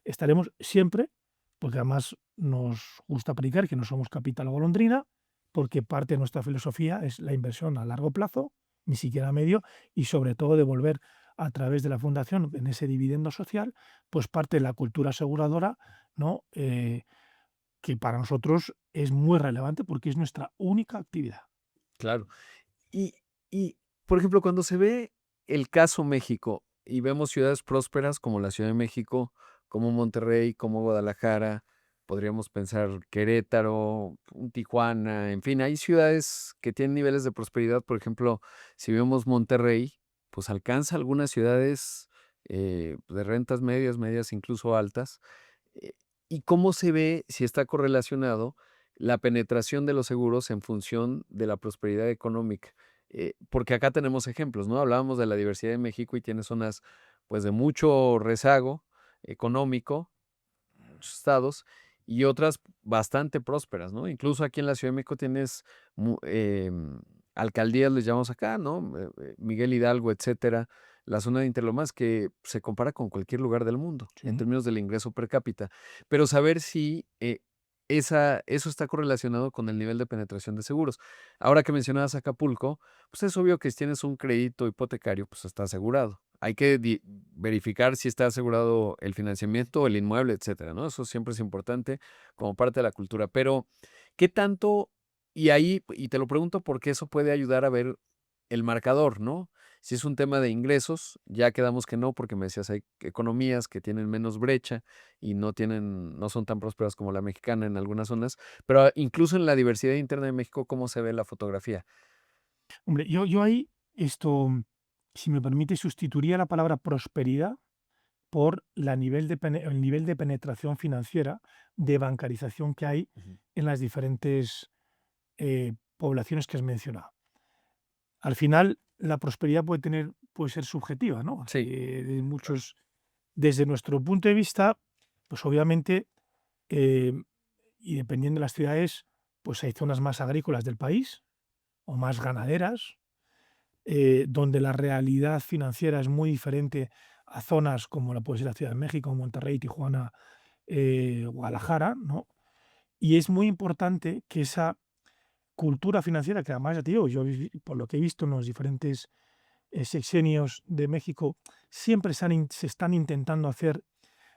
Speaker 2: Estaremos siempre, porque además nos gusta predicar que no somos capital golondrina, porque parte de nuestra filosofía es la inversión a largo plazo, ni siquiera a medio, y sobre todo devolver a través de la fundación en ese dividendo social, pues parte de la cultura aseguradora, ¿no? Que para nosotros es muy relevante porque es nuestra única actividad.
Speaker 3: Claro. Y, y, por ejemplo, cuando se ve el caso México y vemos ciudades prósperas como la Ciudad de México, como Monterrey, como Guadalajara, podríamos pensar Querétaro, un Tijuana, en fin, hay ciudades que tienen niveles de prosperidad. Por ejemplo, si vemos Monterrey, pues alcanza algunas ciudades de rentas medias, medias incluso altas. eh, ¿Y cómo se ve si está correlacionado la penetración de los seguros en función de la prosperidad económica? Porque acá tenemos ejemplos, ¿no? Hablábamos de la diversidad de México y tiene zonas, pues, de mucho rezago económico, muchos estados, y otras bastante prósperas, ¿no? Incluso aquí en la Ciudad de México tienes alcaldías, les llamamos acá, ¿no? Miguel Hidalgo, etcétera, la zona de Interlomas, que se compara con cualquier lugar del mundo en
Speaker 2: Sí.
Speaker 3: términos del ingreso per cápita. Pero saber si eso está correlacionado con el nivel de penetración de seguros. Ahora que mencionabas Acapulco, pues es obvio que si tienes un crédito hipotecario, pues está asegurado. Hay que verificar si está asegurado el financiamiento, el inmueble, etcétera, ¿no? Eso siempre es importante como parte de la cultura. Pero, ¿qué tanto? Y te lo pregunto porque eso puede ayudar a ver el marcador, ¿no? Si es un tema de ingresos, ya quedamos que no, porque me decías, hay economías que tienen menos brecha y no son tan prósperas como la mexicana en algunas zonas, pero incluso en la diversidad interna de México, ¿cómo se ve la fotografía?
Speaker 2: Hombre, yo ahí, si me permite, sustituiría la palabra prosperidad por el nivel de penetración financiera, de bancarización que hay
Speaker 3: Ujú.
Speaker 2: en las diferentes poblaciones que has mencionado. Al final, la prosperidad puede ser subjetiva, ¿no?
Speaker 3: Sí,
Speaker 2: Desde nuestro punto de vista, pues obviamente, eh, y dependiendo de las ciudades, pues hay zonas más agrícolas del país o más ganaderas, donde la realidad financiera es muy diferente a zonas como la puede ser la Ciudad de México, Monterrey, Tijuana, Guadalajara, ¿no? Y es muy importante que esa cultura financiera, que además, ya te digo, por lo que he visto en los diferentes sexenios de México, siempre se están intentando hacer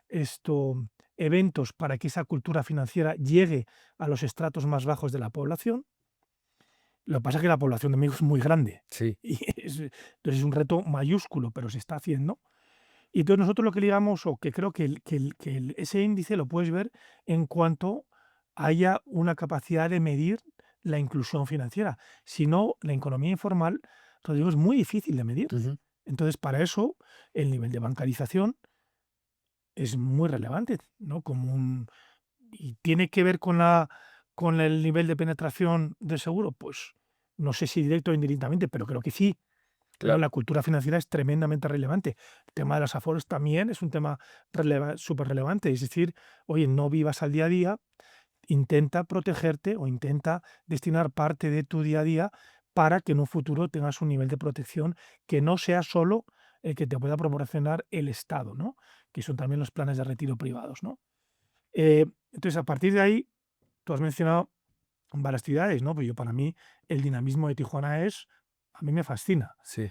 Speaker 2: esto, eventos para que esa cultura financiera llegue a los estratos más bajos de la población. Lo que pasa es que la población de México es muy grande
Speaker 3: sí,
Speaker 2: y entonces es un reto mayúsculo, pero se está haciendo. Y entonces nosotros lo que digamos, o que creo ese índice lo puedes ver en cuanto haya una capacidad de medir la inclusión financiera. Si no, la economía informal, Rodrigo, es muy difícil de medir.
Speaker 3: ujú,
Speaker 2: Entonces, para eso, el nivel de bancarización es muy relevante, ¿no? Y tiene que ver con el nivel de penetración del seguro, pues no sé si directo o indirectamente, pero creo que sí. ¿No?
Speaker 3: claro.
Speaker 2: La cultura financiera es tremendamente relevante. El tema de las afores también es un tema súper relevante. Es decir, oye, no vivas al día a día, intenta protegerte o intenta destinar parte de tu día a día para que en un futuro tengas un nivel de protección que no sea solo el que te pueda proporcionar el Estado, ¿no? Que son también los planes de retiro privados, ¿no? Entonces, a partir de ahí, tú has mencionado varias ciudades, ¿no? Pues yo, para mí, el dinamismo de Tijuana a mí me fascina.
Speaker 3: Sí,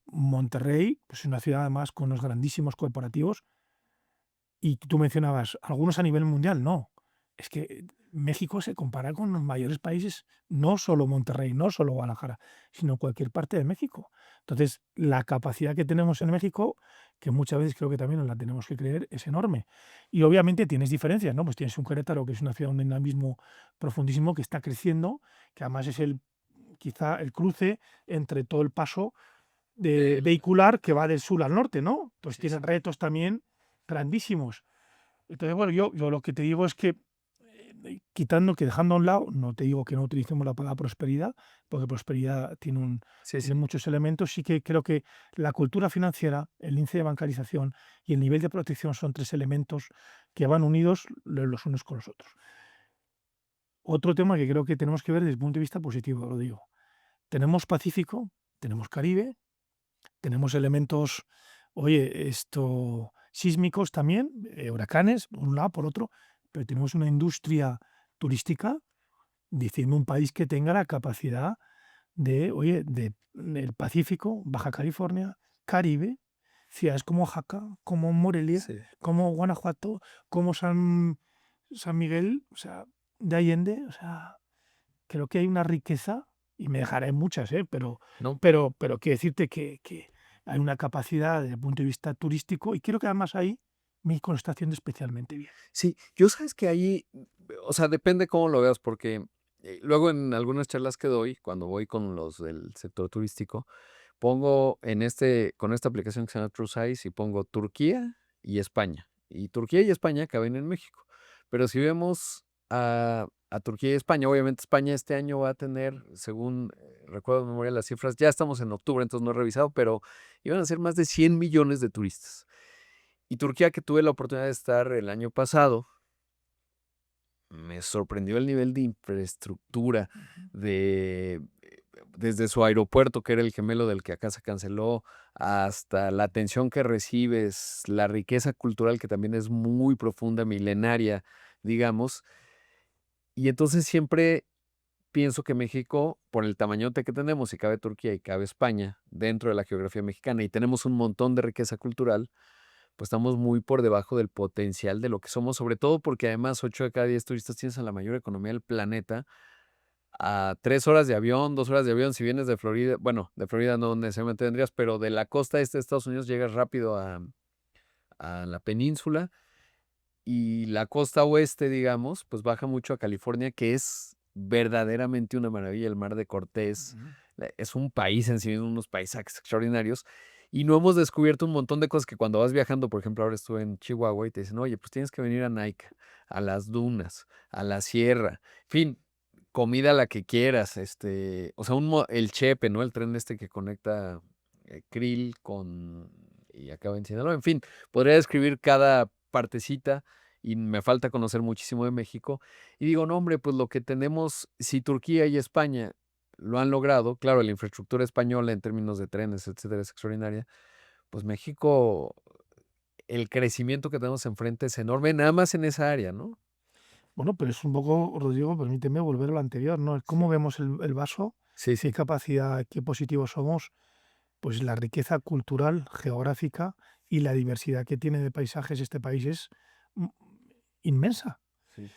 Speaker 2: Monterrey, pues es una ciudad además con unos grandísimos corporativos. Y tú mencionabas, algunos a nivel mundial, no. Es que México se compara con los mayores países, no solo Monterrey, no solo Guadalajara, sino cualquier parte de México. Entonces, la capacidad que tenemos en México, que muchas veces creo que también nos la tenemos que creer, es enorme. Y obviamente tienes diferencias, ¿no? Pues tienes un Querétaro, que es una ciudad de un dinamismo profundísimo, que está creciendo, que además es quizá el cruce entre todo el paso vehicular que va del sur al norte, ¿no? Entonces
Speaker 3: sí, sí.
Speaker 2: tienen retos también grandísimos. Entonces, bueno, yo lo que te digo es que dejando a un lado, no te digo que no utilicemos la palabra prosperidad, porque prosperidad
Speaker 3: Sí,
Speaker 2: tiene
Speaker 3: sí.
Speaker 2: muchos elementos, sí que creo que la cultura financiera, el índice de bancarización y el nivel de protección son tres elementos que van unidos los unos con los otros. Otro tema que creo que tenemos que ver desde el punto de vista positivo, lo digo. Tenemos Pacífico, tenemos Caribe, tenemos elementos, oye, sísmicos también, huracanes, por un lado, por otro, pero tenemos una industria turística, diciendo un país que tenga la capacidad oye, del Pacífico, Baja California, Caribe, ciudades como Oaxaca, como Morelia,
Speaker 3: Sí.
Speaker 2: como Guanajuato, como San Miguel, o sea, de Allende, o sea, creo que hay una riqueza, y me dejaré muchas,
Speaker 3: No,
Speaker 2: pero quiero decirte que hay una capacidad desde el punto de vista turístico, y creo que además ahí México lo está haciendo especialmente bien.
Speaker 3: sí, yo sabes que ahí, o sea, depende cómo lo veas, porque luego en algunas charlas que doy, cuando voy con los del sector turístico, pongo con esta aplicación que se llama TrueSize y pongo Turquía y España. Y Turquía y España caben en México. Pero si vemos a Turquía y España, obviamente España este año va a tener, según recuerdo de memoria las cifras, ya estamos en octubre, entonces no he revisado, pero iban a ser más de 100 millones de turistas. Y Turquía, que tuve la oportunidad de estar el año pasado, me sorprendió el nivel de infraestructura, desde su aeropuerto, que era el gemelo del que acá se canceló, hasta la atención que recibes, la riqueza cultural que también es muy profunda, milenaria, digamos. Y entonces siempre pienso que México, por el tamañote que tenemos, y cabe Turquía y cabe España dentro de la geografía mexicana, y tenemos un montón de riqueza cultural, pues estamos muy por debajo del potencial de lo que somos, sobre todo porque además 8 de cada 10 turistas tienes a la mayor economía del planeta a 3 horas de avión, 2 horas de avión, si vienes de Florida, bueno, de Florida no necesariamente vendrías, pero de la costa este de Estados Unidos llegas rápido a la península, y la costa oeste, digamos, pues baja mucho a California, que es verdaderamente una maravilla, el Mar de Cortés. Es un país en sí mismo, unos paisajes extraordinarios. Y no hemos descubierto un montón de cosas que cuando vas viajando, por ejemplo, ahora estuve en Chihuahua y te dicen, oye, pues tienes que venir a Naica, a las dunas, a la sierra, en fin, comida la que quieras, o sea, el Chepe, ¿no? El tren este que conecta Krill y acaba en Sinaloa, en fin, podría describir cada partecita y me falta conocer muchísimo de México. Y digo, no, hombre, pues lo que tenemos, si Turquía y España lo han logrado, claro, la infraestructura española en términos de trenes, etcétera, es extraordinaria, pues México, el crecimiento que tenemos enfrente es enorme, nada más en esa área, ¿no?
Speaker 2: Bueno, pero es un poco, Rodrigo, permíteme volver a lo anterior, ¿no? El cómo vemos el vaso,
Speaker 3: Sí,
Speaker 2: qué
Speaker 3: sí,
Speaker 2: capacidad, qué positivos somos, pues la riqueza cultural, geográfica y la diversidad que tiene de paisajes este país es mm, inmensa.
Speaker 3: sí.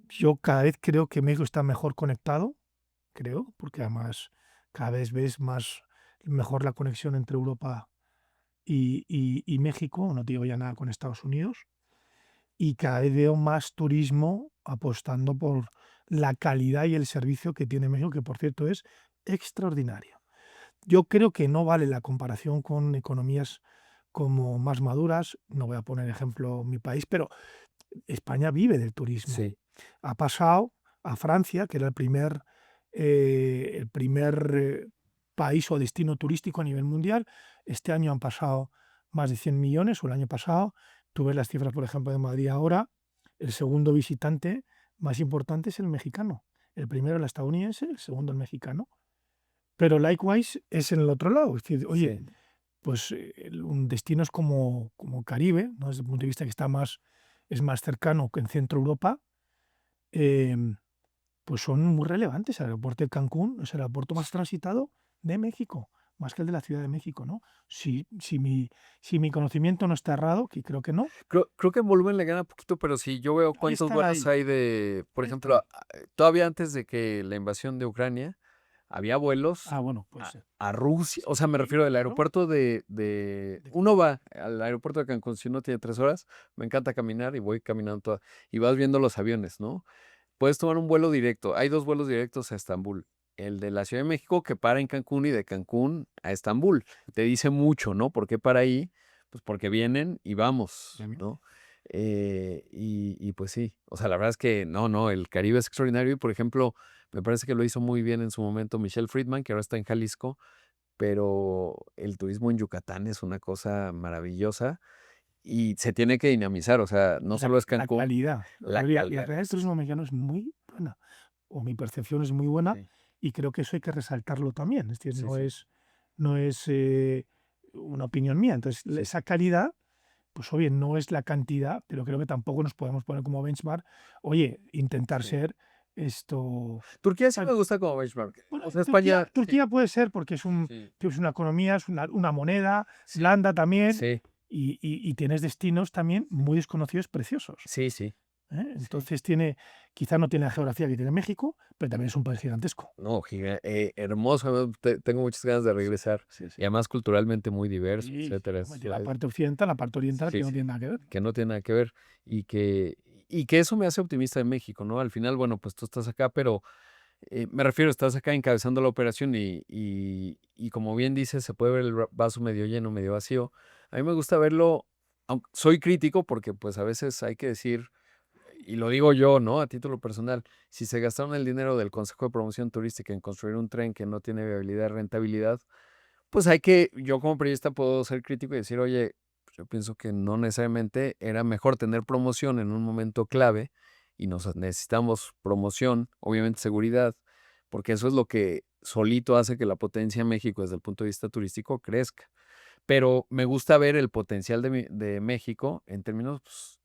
Speaker 2: Yo cada vez creo que México está mejor conectado, creo, porque además cada vez ves más mejor la conexión entre Europa y México, no te digo ya nada con Estados Unidos, y cada vez veo más turismo apostando por la calidad y el servicio que tiene México, que por cierto es extraordinario. Yo creo que no vale la comparación con economías como más maduras, no voy a poner ejemplo mi país, pero España vive del turismo.
Speaker 3: Sí.
Speaker 2: Ha pasado a Francia, que era el primer país o destino turístico a nivel mundial. Este año han pasado más de 100 millones, o el año pasado. Tú ves las cifras, por ejemplo, de Madrid ahora. El segundo visitante más importante es el mexicano. El primero el estadounidense, el segundo el mexicano. Pero likewise es en el otro lado. Es decir, oye,
Speaker 3: Sí.
Speaker 2: pues un destino es como Caribe, ¿no? Desde el punto de vista que es más cercano que en Centro Europa, em, pues son muy relevantes. El aeropuerto de Cancún es el aeropuerto más transitado de México, más que el de la Ciudad de México, ¿no? Si mi conocimiento no está errado, que creo que no,
Speaker 3: Creo que en volumen le gana poquito, pero si yo veo
Speaker 2: ahí
Speaker 3: cuántos
Speaker 2: están
Speaker 3: vuelos
Speaker 2: ahí,
Speaker 3: hay de, por
Speaker 2: ahí
Speaker 3: ejemplo,
Speaker 2: están.
Speaker 3: todavía antes de que la invasión de Ucrania, había vuelos
Speaker 2: Ah, bueno, puede
Speaker 3: a,
Speaker 2: ser.
Speaker 3: a Rusia, o sea, me
Speaker 2: Sí,
Speaker 3: refiero del
Speaker 2: claro.
Speaker 3: aeropuerto
Speaker 2: De
Speaker 3: uno
Speaker 2: Cancún.
Speaker 3: va al aeropuerto de Cancún, si uno tiene 3 horas, me encanta caminar y voy caminando y vas viendo los aviones, ¿no? Puedes tomar un vuelo directo, hay 2 vuelos directos a Estambul, el de la Ciudad de México que para en Cancún y de Cancún a Estambul, te dice mucho, ¿no? ¿Por qué para ahí? Pues porque vienen y vamos, ¿no? Y pues sí, o sea, la verdad es que no, el Caribe es extraordinario y por ejemplo, me parece que lo hizo muy bien en su momento Michelle Friedman, que ahora está en Jalisco, pero el turismo en Yucatán es una cosa maravillosa y se tiene que dinamizar, o sea, no
Speaker 2: La,
Speaker 3: solo es
Speaker 2: la
Speaker 3: Cancún,
Speaker 2: calidad.
Speaker 3: la
Speaker 2: La
Speaker 3: calidad.
Speaker 2: realidad del turismo mexicano es muy buena, o mi percepción es muy buena,
Speaker 3: Sí,
Speaker 2: y creo que eso hay que resaltarlo también. Es decir,
Speaker 3: sí,
Speaker 2: no
Speaker 3: sí,
Speaker 2: es una opinión mía. Entonces,
Speaker 3: sí,
Speaker 2: esa calidad, pues oye, no es la cantidad, pero creo que tampoco nos podemos poner como benchmark, oye, intentar
Speaker 3: sí.
Speaker 2: ser esto.
Speaker 3: Turquía sí
Speaker 2: Tan-
Speaker 3: me gusta como benchmark.
Speaker 2: bueno,
Speaker 3: O sea,
Speaker 2: Turquía,
Speaker 3: España, sí,
Speaker 2: Turquía puede ser porque
Speaker 3: sí,
Speaker 2: tienes una economía, es una moneda
Speaker 3: sí,
Speaker 2: blanda también,
Speaker 3: sí,
Speaker 2: y tienes destinos también muy desconocidos, preciosos.
Speaker 3: sí, sí, sí.
Speaker 2: Entonces quizá no tiene la geografía que tiene México, pero también es un país gigantesco.
Speaker 3: No, hermoso, tengo muchas ganas de regresar.
Speaker 2: Sí,
Speaker 3: Y
Speaker 2: sí.
Speaker 3: además culturalmente muy diverso,
Speaker 2: Sí,
Speaker 3: etcétera.
Speaker 2: hombre, tiene la parte occidental, la parte oriental, que
Speaker 3: Sí,
Speaker 2: no
Speaker 3: sí,
Speaker 2: tiene nada que ver.
Speaker 3: que no tiene nada que ver y que eso me hace optimista de México, ¿no? Al final, bueno, pues tú estás acá, pero me refiero, estás acá encabezando la operación y como bien dices, se puede ver el vaso medio lleno, medio vacío. A mí me gusta verlo, aunque soy crítico porque pues a veces hay que decir, y lo digo yo, ¿no? A título personal, si se gastaron el dinero del Consejo de Promoción Turística en construir un tren que no tiene viabilidad, rentabilidad, pues yo como periodista puedo ser crítico y decir, oye, yo pienso que no necesariamente era mejor tener promoción en un momento clave y necesitamos promoción, obviamente seguridad, porque eso es lo que solito hace que la potencia en México desde el punto de vista turístico crezca. Pero me gusta ver el potencial de México en términos, pues,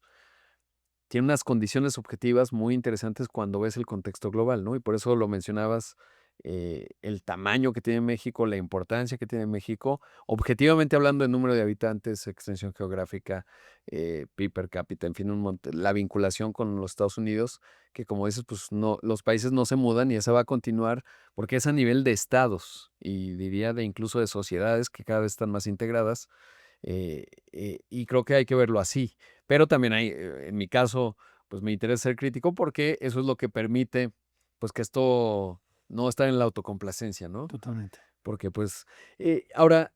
Speaker 3: tiene unas condiciones objetivas muy interesantes cuando ves el contexto global, ¿no? Y por eso lo mencionabas, el tamaño que tiene México, la importancia que tiene México, objetivamente hablando de número de habitantes, extensión geográfica, PIB per cápita, en fin, la vinculación con los Estados Unidos, que como dices, pues no, los países no se mudan y esa va a continuar porque es a nivel de estados y diría de incluso de sociedades que cada vez están más integradas, y creo que hay que verlo así. Pero también hay, en mi caso, pues me interesa ser crítico porque eso es lo que permite, pues que esto no estar en la autocomplacencia, ¿no?
Speaker 2: Totalmente.
Speaker 3: Porque pues, ahora,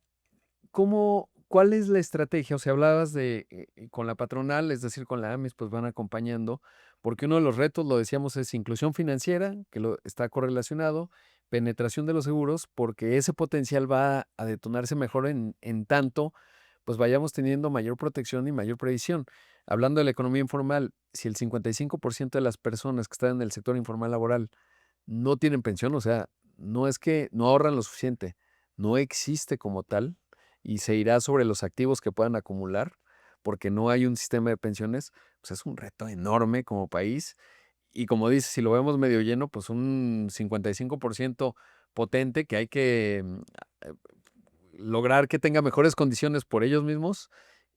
Speaker 3: cuál es la estrategia? O sea, hablabas de, con la patronal, es decir, con la AMIS, pues van acompañando, porque uno de los retos, lo decíamos, es inclusión financiera, que está correlacionado, penetración de los seguros, porque ese potencial va a detonarse mejor en tanto, pues vayamos teniendo mayor protección y mayor previsión. Hablando de la economía informal, si el 55% de las personas que están en el sector informal laboral no tienen pensión, o sea, no es que no ahorran lo suficiente, no existe como tal y se irá sobre los activos que puedan acumular, porque no hay un sistema de pensiones, pues es un reto enorme como país. Y como dices, si lo vemos medio lleno, pues un 55% potente que hay que eh, lograr que tenga mejores condiciones por ellos mismos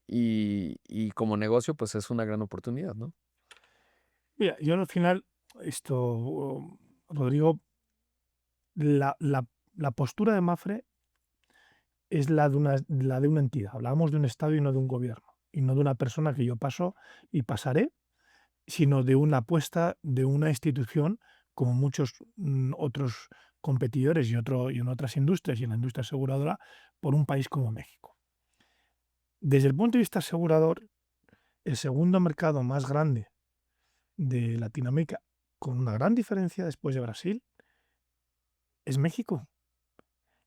Speaker 3: y como negocio, pues es una gran oportunidad, ¿no?
Speaker 2: Mira, yo al final, Rodrigo, la postura de Mafre es la de una entidad. Hablábamos de un Estado y no de un gobierno, y no de una persona que yo paso y pasaré, sino de una apuesta de una institución, como muchos otros competidores y en otras industrias y en la industria aseguradora, por un país como México. Desde el punto de vista asegurador, el segundo mercado más grande de Latinoamérica, con una gran diferencia después de Brasil, es México.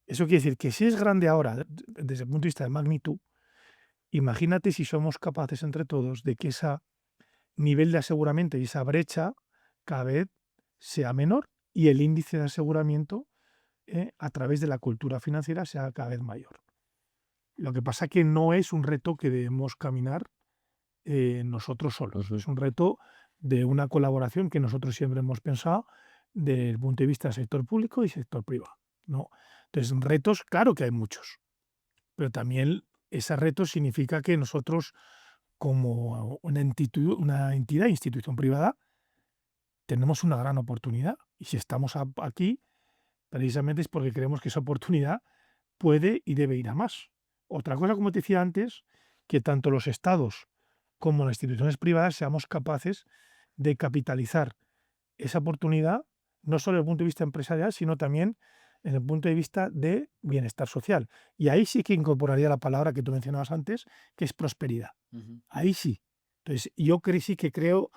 Speaker 2: Eso quiere decir que si es grande ahora, desde el punto de vista de magnitud, imagínate si somos capaces entre todos de que ese nivel de aseguramiento y esa brecha cada vez sea menor y el índice de aseguramiento a través de la cultura financiera sea cada vez mayor. Lo que pasa que no es un reto que debemos caminar nosotros solos. Es un reto de una colaboración que nosotros siempre hemos pensado desde el punto de vista del sector público y sector privado, ¿no? Entonces, retos, claro que hay muchos, pero también ese reto significa que nosotros, como una entidad, institución privada, tenemos una gran oportunidad. Y si estamos aquí, precisamente es porque creemos que esa oportunidad puede y debe ir a más. Otra cosa, como te decía antes, que tanto los estados como las instituciones privadas seamos capaces de capitalizar esa oportunidad, no solo desde el punto de vista empresarial, sino también desde el punto de vista de bienestar social. Y ahí sí que incorporaría la palabra que tú mencionabas antes, que es prosperidad. Ahí sí. Entonces, yo sí que creo,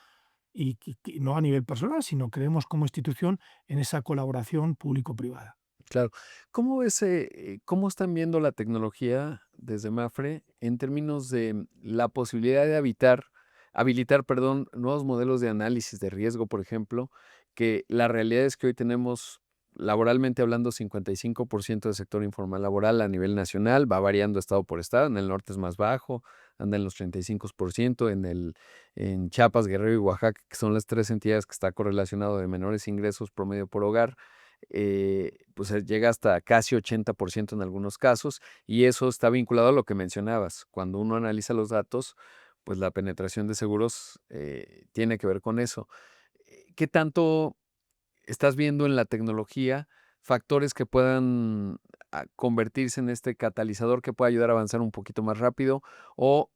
Speaker 2: y no a nivel personal, sino creemos como institución en esa colaboración público-privada.
Speaker 3: Claro. ¿Cómo ves, cómo están viendo la tecnología desde Mafre en términos de la posibilidad de habilitar, perdón, nuevos modelos de análisis de riesgo, por ejemplo, que la realidad es que hoy tenemos, laboralmente hablando, 55% del sector informal laboral a nivel nacional, va variando estado por estado, en el norte es más bajo, anda en los 35%, en Chiapas, Guerrero y Oaxaca, que son las tres entidades que está correlacionado de menores ingresos promedio por hogar, pues llega hasta casi 80% en algunos casos, y eso está vinculado a lo que mencionabas. Cuando uno analiza los datos, pues la penetración de seguros tiene que ver con eso. ¿Qué tanto estás viendo en la tecnología factores que puedan convertirse en este catalizador que pueda ayudar a avanzar un poquito más rápido? ¿O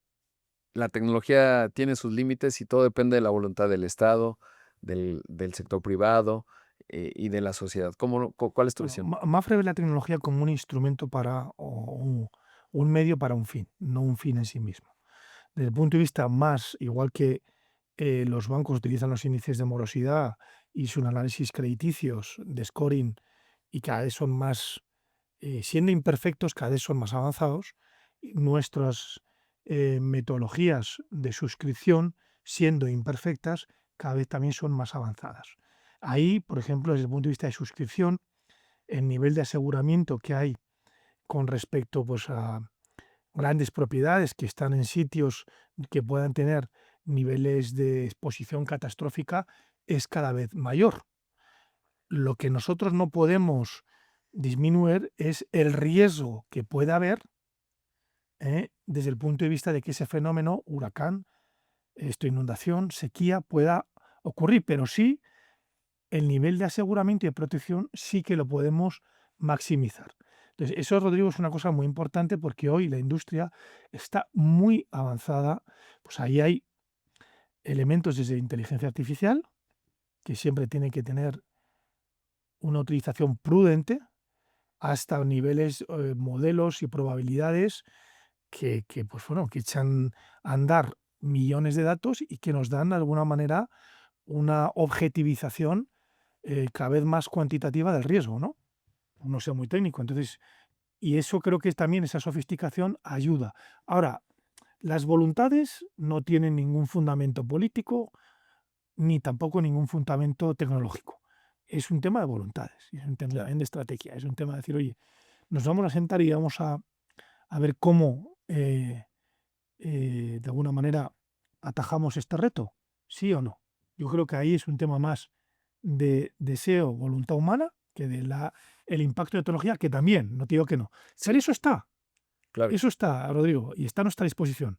Speaker 3: la tecnología tiene sus límites y todo depende de la voluntad del Estado, del sector privado y de la sociedad? ¿Cuál es tu
Speaker 2: Bueno,
Speaker 3: visión?
Speaker 2: Mafre ve la tecnología como un instrumento o un medio para un fin, no un fin en sí mismo. Desde el punto de vista más, igual que los bancos utilizan los índices de morosidad y sus análisis crediticios de scoring y cada vez son más, siendo imperfectos, cada vez son más avanzados, y nuestras metodologías de suscripción, siendo imperfectas, cada vez también son más avanzadas. Ahí, por ejemplo, desde el punto de vista de suscripción, el nivel de aseguramiento que hay con respecto pues, a grandes propiedades que están en sitios que puedan tener niveles de exposición catastrófica es cada vez mayor. Lo que nosotros no podemos disminuir es el riesgo que pueda haber desde el punto de vista de que ese fenómeno, huracán, inundación, sequía, pueda ocurrir, pero sí el nivel de aseguramiento y de protección sí que lo podemos maximizar. Entonces, eso, Rodrigo, es una cosa muy importante porque hoy la industria está muy avanzada. Pues ahí hay elementos desde inteligencia artificial, que siempre tiene que tener una utilización prudente, hasta niveles, modelos y probabilidades pues bueno, que echan a andar millones de datos y que nos dan de alguna manera una objetivización cada vez más cuantitativa del riesgo, ¿no? No sea muy técnico. Entonces, y eso creo que también esa sofisticación ayuda. Ahora, las voluntades no tienen ningún fundamento político ni tampoco ningún fundamento tecnológico. Es un tema de voluntades, es un tema también de estrategia, es un tema de decir, oye, nos vamos a sentar y vamos a ver cómo de alguna manera atajamos este reto, sí o no. Yo creo que ahí es un tema más de deseo, voluntad humana, que de el impacto de tecnología, que también, no te digo que no. Pero
Speaker 3: Claro.
Speaker 2: eso está, Rodrigo, y está a nuestra disposición.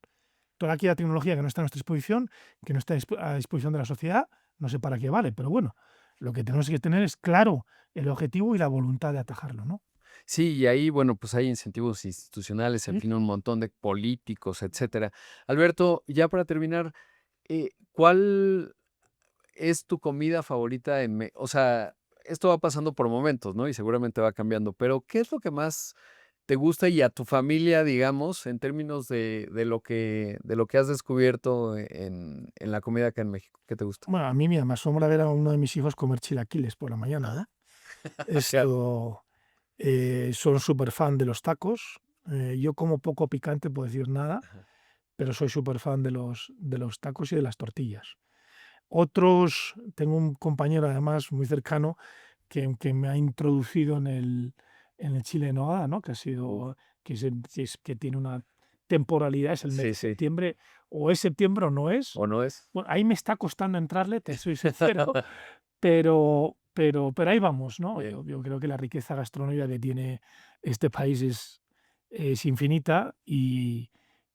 Speaker 2: Toda aquella tecnología que no está a nuestra disposición, que no está a disposición de la sociedad, no sé para qué vale, pero bueno, lo que tenemos que tener es claro el objetivo y la voluntad de atajarlo, ¿no?
Speaker 3: Sí, y ahí, bueno, pues hay incentivos institucionales, en
Speaker 2: Sí.
Speaker 3: fin, un montón de políticos, etcétera. Alberto, ya para terminar, ¿cuál es tu comida favorita o sea, esto va pasando por momentos, ¿no? Y seguramente va cambiando, pero ¿qué es lo que más te gusta y a tu familia, digamos, en términos de lo que has descubierto en la comida acá en México? ¿Qué te gusta?
Speaker 2: Bueno, a mí me asombra ver a uno de mis hijos comer chilaquiles por la mañana, ¿eh?
Speaker 3: Claro.
Speaker 2: Son súper fan de los tacos. Yo como poco picante, puedo decir nada,
Speaker 3: Ajá.
Speaker 2: pero soy súper fan de los tacos y de las tortillas. Otros, tengo un compañero además muy cercano que me ha introducido en el chile en nogada, ¿no? Que ha sido, que tiene una temporalidad, es el mes
Speaker 3: Sí,
Speaker 2: de
Speaker 3: sí.
Speaker 2: septiembre, o es septiembre o no es.
Speaker 3: ¿O no es?
Speaker 2: Bueno, ahí me está costando entrarle, te soy sincero, pero ahí vamos, ¿no?
Speaker 3: Bien.
Speaker 2: Yo creo que la riqueza gastronómica que tiene este país es infinita y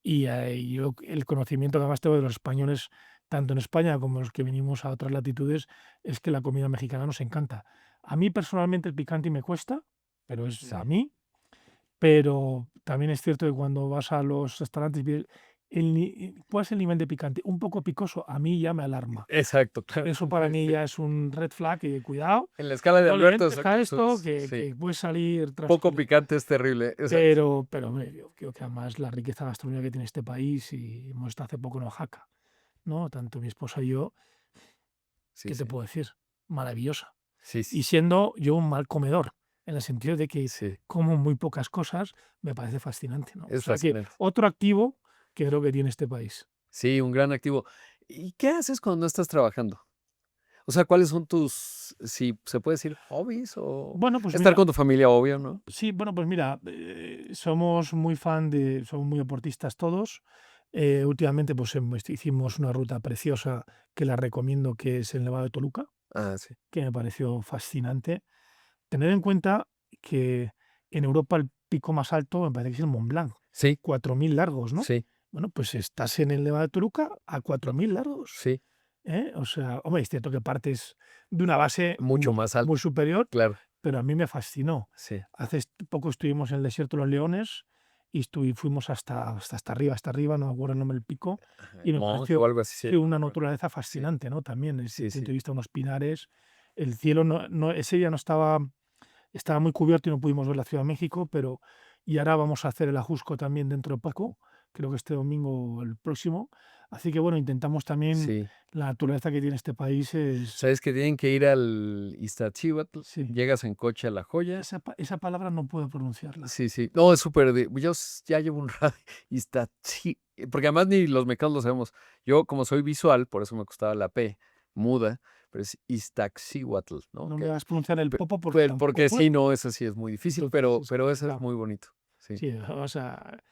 Speaker 2: yo el conocimiento que además tengo de los españoles, tanto en España como los que venimos a otras latitudes, es que la comida mexicana nos encanta. A mí personalmente el picante me cuesta, pero es a
Speaker 3: Sí.
Speaker 2: mí, pero también es cierto que cuando vas a los restaurantes, ¿cuál es el nivel de picante? Un poco picoso, a mí ya me alarma.
Speaker 3: Exacto, claro.
Speaker 2: Eso para mí
Speaker 3: Sí.
Speaker 2: ya es un red flag y cuidado,
Speaker 3: En la escala de
Speaker 2: no le
Speaker 3: Alberto,
Speaker 2: entres a esto,
Speaker 3: sí.
Speaker 2: que puede salir
Speaker 3: Poco
Speaker 2: trasquilado.
Speaker 3: picante es terrible. Exacto.
Speaker 2: Pero hombre, yo creo que además la riqueza gastronómica que tiene este país, y hemos estado hace poco en Oaxaca, ¿no? Tanto mi esposa y yo,
Speaker 3: Sí,
Speaker 2: ¿qué te
Speaker 3: sí.
Speaker 2: puedo decir? Maravillosa.
Speaker 3: Sí,
Speaker 2: Y
Speaker 3: sí.
Speaker 2: siendo yo un mal comedor, en el sentido de que
Speaker 3: Sí,
Speaker 2: como muy pocas cosas, me parece fascinante, ¿no? O
Speaker 3: es
Speaker 2: sea que
Speaker 3: fascinante.
Speaker 2: otro activo que creo que tiene este país.
Speaker 3: Sí, un gran activo. ¿Y qué haces cuando no estás trabajando? O sea, ¿cuáles son tus, si se puede decir, hobbies o
Speaker 2: Bueno, pues
Speaker 3: estar
Speaker 2: mira,
Speaker 3: con tu familia, obvio, ¿no?
Speaker 2: sí, bueno, pues mira, somos muy deportistas todos. Últimamente pues hicimos una ruta preciosa que la recomiendo, que es el Nevado de Toluca,
Speaker 3: Ah, sí.
Speaker 2: que me pareció fascinante. Tener en cuenta que en Europa el pico más alto me parece que es el Mont Blanc,
Speaker 3: Sí,
Speaker 2: 4.000 largos, ¿no?
Speaker 3: sí,
Speaker 2: Bueno, pues estás en el Nevado de Toluca a 4.000 largos,
Speaker 3: sí.
Speaker 2: ¿eh? O sea, hombre, es cierto que partes de una base
Speaker 3: Mucho más alto,
Speaker 2: muy superior,
Speaker 3: claro.
Speaker 2: pero a mí me fascinó.
Speaker 3: Sí.
Speaker 2: Hace poco estuvimos en el desierto de los Leones y fuimos hasta arriba, no me acuerdo el nombre del pico,
Speaker 3: Ajá,
Speaker 2: y me
Speaker 3: monje o
Speaker 2: pareció
Speaker 3: algo así, sí.
Speaker 2: sí, una
Speaker 3: Bueno,
Speaker 2: naturaleza
Speaker 3: sí,
Speaker 2: fascinante, ¿no? También desde
Speaker 3: sí,
Speaker 2: el punto
Speaker 3: sí.
Speaker 2: de vista de unos pinares. El cielo ese día no estaba muy cubierto y no pudimos ver la Ciudad de México, pero y ahora vamos a hacer el Ajusco también dentro de poco, creo que este domingo o el próximo. Así que bueno, intentamos también,
Speaker 3: Sí.
Speaker 2: la naturaleza que tiene este país es,
Speaker 3: ¿Sabes que tienen que ir al Iztaccíhuatl?
Speaker 2: sí,
Speaker 3: Llegas en coche a La Joya.
Speaker 2: esa palabra no puedo pronunciarla.
Speaker 3: Sí, sí. No, es súper. Yo ya llevo un rato. Porque además ni los mexicanos lo sabemos. Yo, como soy visual, por eso me costaba la P, muda, pero es Iztaccíhuatl, ¿no?
Speaker 2: No me hagas pronunciar el
Speaker 3: Pe-
Speaker 2: popo porque tampoco
Speaker 3: Porque sí,
Speaker 2: puedo.
Speaker 3: no, eso sí es muy difícil,
Speaker 2: Entonces,
Speaker 3: pero ese es
Speaker 2: claro,
Speaker 3: muy bonito. Sí.
Speaker 2: sí, o sea,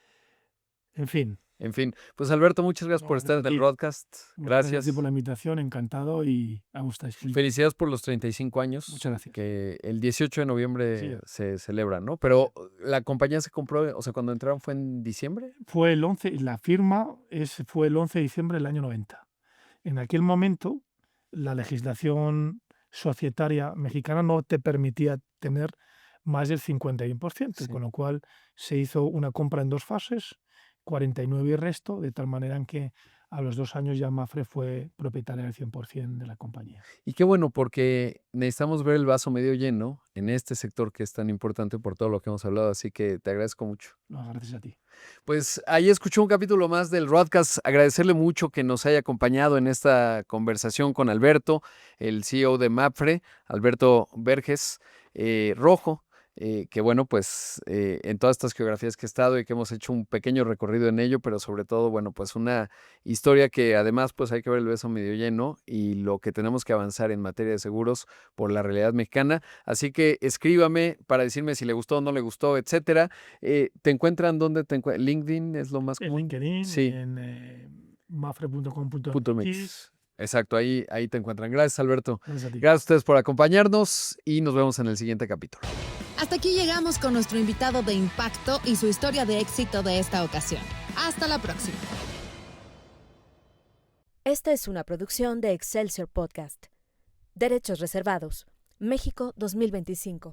Speaker 2: en fin,
Speaker 3: En fin, pues Alberto, muchas gracias
Speaker 2: No,
Speaker 3: por estar en el
Speaker 2: sí.
Speaker 3: broadcast.
Speaker 2: Muchas
Speaker 3: Gracias.
Speaker 2: a ti por la invitación, encantado y a gustáis.
Speaker 3: Felicidades por los 35 años.
Speaker 2: Muchas gracias.
Speaker 3: Que el 18 de noviembre
Speaker 2: Sí.
Speaker 3: se celebra, ¿no? Pero la compañía se compró, o sea, cuando entraron fue en diciembre.
Speaker 2: Fue el 11, la firma fue el 11 de diciembre del año 90. En aquel momento, la legislación societaria mexicana no te permitía tener más del 51%,
Speaker 3: Sí.
Speaker 2: con lo cual se hizo una compra en 2 fases, 49 y resto, de tal manera en que a los 2 años ya Mapfre fue propietaria del 100% de la compañía.
Speaker 3: Y qué bueno, porque necesitamos ver el vaso medio lleno en este sector que es tan importante por todo lo que hemos hablado, así que te agradezco mucho.
Speaker 2: No, gracias a ti.
Speaker 3: Pues ahí escuchó un capítulo más del Rodcast. Agradecerle mucho que nos haya acompañado en esta conversación con Alberto, el CEO de Mapfre, Alberto Vergés Rojo. Que bueno, pues en todas estas geografías que he estado y que hemos hecho un pequeño recorrido en ello, pero sobre todo, bueno, pues una historia que además pues hay que ver el beso medio lleno y lo que tenemos que avanzar en materia de seguros por la realidad mexicana. Así que escríbame para decirme si le gustó o no le gustó, etcétera. ¿Te encuentran dónde te encuentran? ¿LinkedIn es lo más
Speaker 2: En
Speaker 3: común?
Speaker 2: LinkedIn,
Speaker 3: Sí.
Speaker 2: en mafre.com.mx.
Speaker 3: .mx. Exacto, ahí te encuentran. Gracias, Alberto.
Speaker 2: Gracias a ti.
Speaker 3: Gracias a ustedes por acompañarnos y nos vemos en el siguiente capítulo.
Speaker 1: Hasta aquí llegamos con nuestro invitado de impacto y su historia de éxito de esta ocasión. Hasta la próxima.
Speaker 4: Esta es una producción de Excelsior Podcast. Derechos reservados. México 2025.